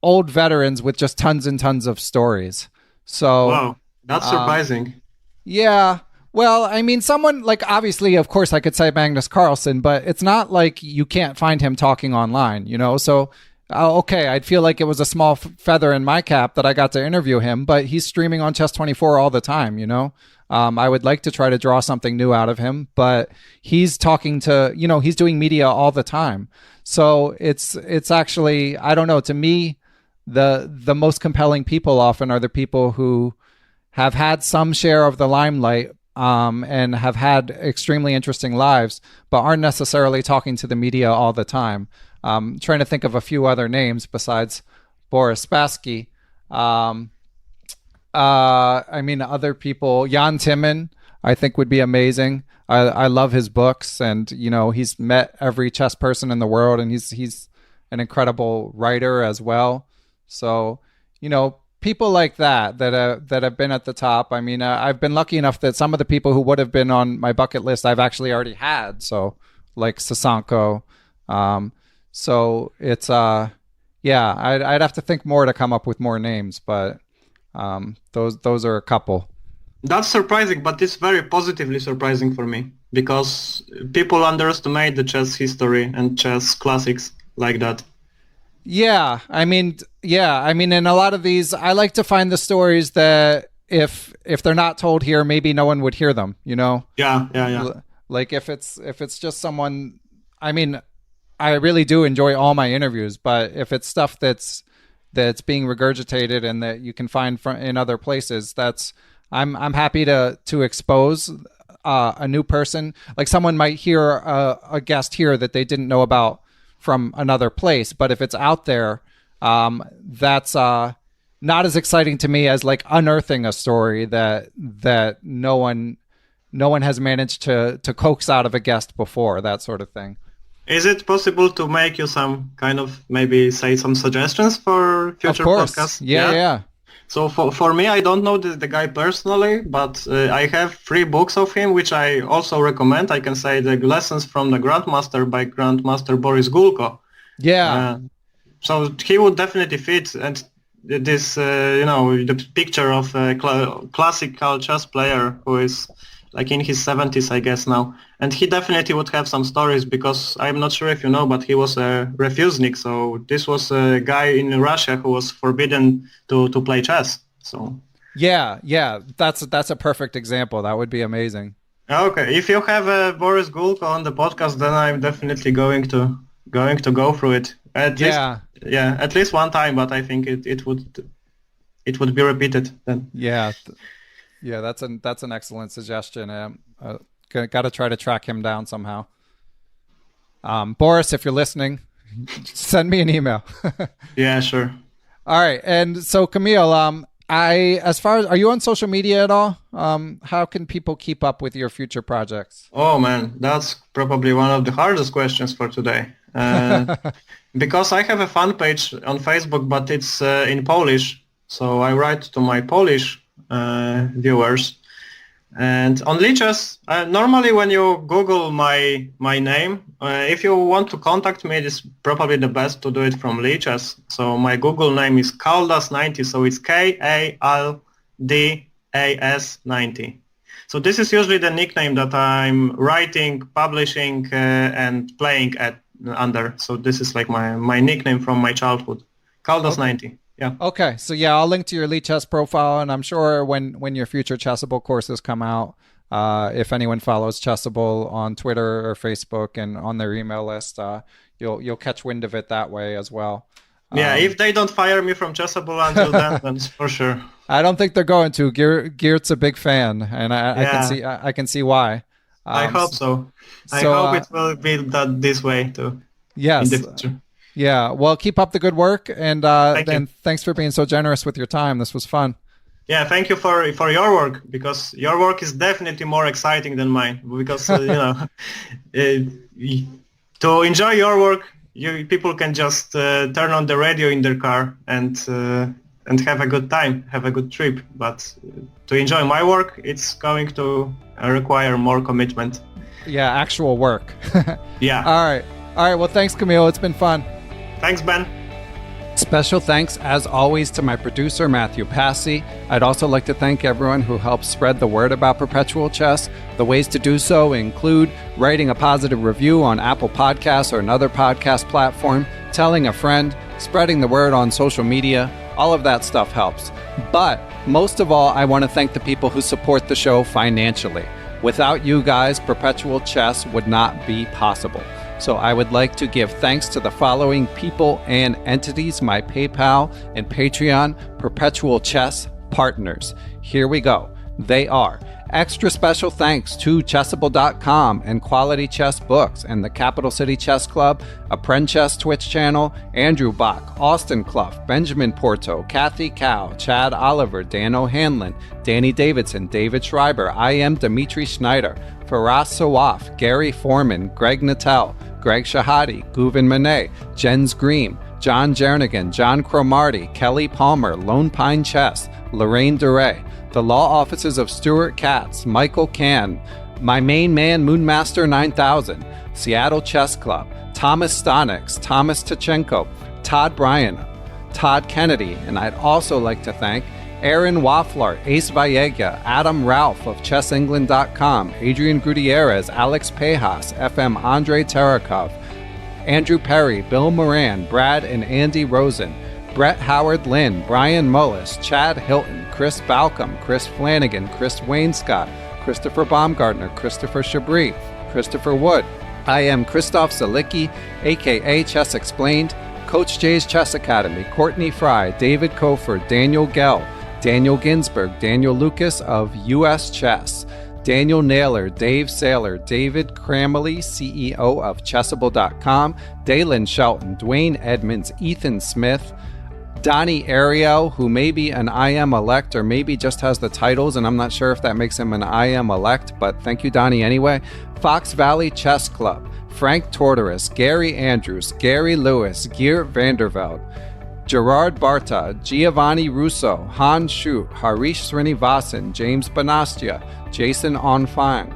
old veterans with just tons and tons of stories. So wow, that's surprising. Yeah. Well, someone like, obviously, of course, I could say Magnus Carlsen, but it's not like you can't find him talking online, So, okay, I'd feel like it was a small feather in my cap that I got to interview him, but he's streaming on Chess24 all the time, I would like to try to draw something new out of him, but he's talking to, he's doing media all the time. So it's actually, I don't know, to me, the most compelling people often are the people who have had some share of the limelight, and have had extremely interesting lives, but aren't necessarily talking to the media all the time. Trying to think of a few other names besides Boris Spassky. Other people, Jan Timman, I think would be amazing. I love his books, and he's met every chess person in the world, and he's an incredible writer as well. So people like that have been at the top. I've been lucky enough that some of the people who would have been on my bucket list I've actually already had. So like Sasanko. So it's I'd have to think more to come up with more names, but those are a couple. That's surprising, but it's very positively surprising for me, because people underestimate the chess history and chess classics like that. Yeah, in a lot of these, I like to find the stories that if they're not told here, maybe no one would hear them, Yeah. Like if it's just someone, I really do enjoy all my interviews, but if it's stuff that's being regurgitated and that you can find in other places, I'm happy to expose a new person. Like someone might hear a guest here that they didn't know about from another place, but if it's out there, That's not as exciting to me as like unearthing a story that no one has managed to coax out of a guest before, that sort of thing. Is it possible to make you some kind of, maybe say some suggestions for future podcasts? Yeah. So for me, I don't know the guy personally, but I have 3 books of him, which I also recommend. I can say the Lessons from the Grandmaster by Grandmaster Boris Gulko. Yeah. So he would definitely fit, and this, the picture of a classical chess player who is like in his 70s, I guess now. And he definitely would have some stories, because I'm not sure if you know, but he was a refusenik. So this was a guy in Russia who was forbidden to play chess. So yeah, that's a perfect example. That would be amazing. Okay, if you have Boris Gulko on the podcast, then I'm definitely going to go through it. At least one time, but I think it would be repeated then. Yeah, that's an excellent suggestion. Got to try to track him down somehow. Boris, if you're listening, send me an email. Yeah, sure. All right, and so Kamil, are you on social media at all? How can people keep up with your future projects? Oh man, that's probably one of the hardest questions for today. Because I have a fan page on Facebook, but it's in Polish, so I write to my Polish viewers. And on Lichess, normally when you Google my name, if you want to contact me, it's probably the best to do it from Lichess. So my Google name is Kaldas90, so it's Kaldas 90. So this is usually the nickname that I'm writing, publishing, and playing under. So this is like my nickname from my childhood, Kaldas90. Yeah. Okay. So yeah, I'll link to your Lichess profile, and I'm sure when your future Chessable courses come out, if anyone follows Chessable on Twitter or Facebook and on their email list, you'll catch wind of it that way as well. Yeah, if they don't fire me from Chessable until then for sure. I don't think they're going to. Geert's a big fan, and I can see why. I hope so. I hope it will be this way too. Yes. In the future. Yeah, well, keep up the good work, and thanks for being so generous with your time. This was fun. Yeah, thank you for your work, because your work is definitely more exciting than mine. Because to enjoy your work, people can just turn on the radio in their car and have a good time, have a good trip. But to enjoy my work, it's going to require more commitment. Yeah, actual work. Yeah. All right. Well, thanks, Kamil. It's been fun. Thanks, Ben. Special thanks, as always, to my producer, Matthew Passy. I'd also like to thank everyone who helped spread the word about Perpetual Chess. The ways to do so include writing a positive review on Apple Podcasts or another podcast platform, telling a friend, spreading the word on social media. All of that stuff helps. But most of all, I want to thank the people who support the show financially. Without you guys, Perpetual Chess would not be possible. So I would like to give thanks to the following people and entities: my PayPal and Patreon Perpetual Chess partners. Here we go. They are: extra special thanks to Chessable.com and Quality Chess Books and the Capital City Chess Club, Apprend Chess Twitch channel, Andrew Bach, Austin Clough, Benjamin Porto, Kathy Cow, Chad Oliver, Dan O'Hanlon, Danny Davidson, David Schreiber, I am Dimitri Schneider, Faraz Sawaf, Gary Foreman, Greg Nattel, Greg Shahadi, Guven Manet, Jens Green, John Jernigan, John Cromarty, Kelly Palmer, Lone Pine Chess, Lorraine Duray, the law offices of Stuart Katz, Michael Can, my main man Moonmaster 9000, Seattle Chess Club, Thomas Stonix, Thomas Tachenko, Todd Bryan, Todd Kennedy, and I'd also like to thank Aaron Waffler, Ace Vallega, Adam Ralph of ChessEngland.com, Adrian Gutierrez, Alex Pejas, FM Andrei Terakov, Andrew Perry, Bill Moran, Brad and Andy Rosen, Brett Howard Lynn, Brian Mullis, Chad Hilton, Chris Balcom, Chris Flanagan, Chris Wainscott, Christopher Baumgartner, Christopher Chabris, Christopher Wood. I am Christoph Zalicki, aka Chess Explained, Coach Jay's Chess Academy, Courtney Fry, David Kofor, Daniel Gell, Daniel Ginsberg, Daniel Lucas of US Chess, Daniel Naylor, Dave Saylor, David Cramley, CEO of Chessable.com, Dalen Shelton, Dwayne Edmonds, Ethan Smith, Donnie Ariel, who may be an IM elect or maybe just has the titles, and I'm not sure if that makes him an IM elect, but thank you, Donnie, anyway. Fox Valley Chess Club, Frank Tortoris, Gary Andrews, Gary Lewis, Geert Vanderveld, Gerard Barta, Giovanni Russo, Han Shu, Harish Srinivasan, James Banastia, Jason Onfang,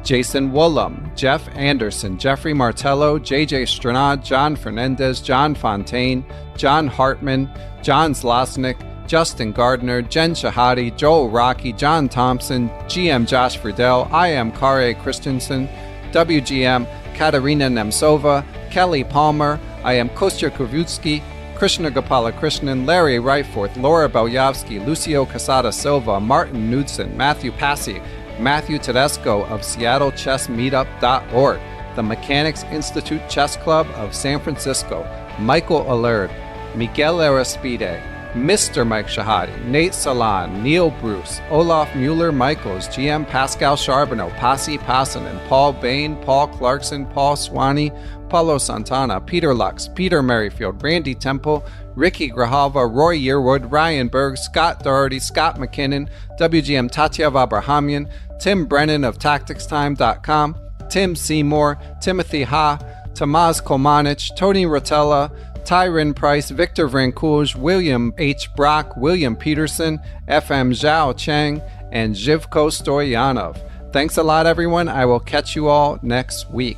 Jason Woolham, Jeff Anderson, Jeffrey Martello, JJ Stranad, John Fernandez, John Fontaine, John Hartman, John Zlosnik, Justin Gardner, Jen Shahadi, Joel Rocky, John Thompson, GM Josh Friedel, IM Kare Christensen, WGM Katerina Nemtsova, Kelly Palmer, IM Kostya Kovutsky, Krishna Gopala Krishnan, Larry Ryforth, Laura Belyavsky, Lucio Casada Silva, Martin Knudsen, Matthew Passy, Matthew Tedesco of SeattleChessMeetup.org, the Mechanics Institute Chess Club of San Francisco, Michael Allard, Miguel Aristide, Mr. Mike Shahadi, Nate Salon, Neil Bruce, Olaf Mueller-Michaels, GM Pascal Charbonneau, Pasi Passanen, Paul Bain, Paul Clarkson, Paul Swanee, Paulo Santana, Peter Lux, Peter Merrifield, Randy Temple, Ricky Grijalva, Roy Yearwood, Ryan Berg, Scott Doherty, Scott McKinnon, WGM Tatyev Abrahamian, Tim Brennan of TacticsTime.com, Tim Seymour, Timothy Ha, Tomas Kolmanich, Tony Rotella, Tyron Price, Victor Vrancouge, William H. Brock, William Peterson, FM Zhao Cheng, and Zhivko Stoyanov. Thanks a lot, everyone. I will catch you all next week.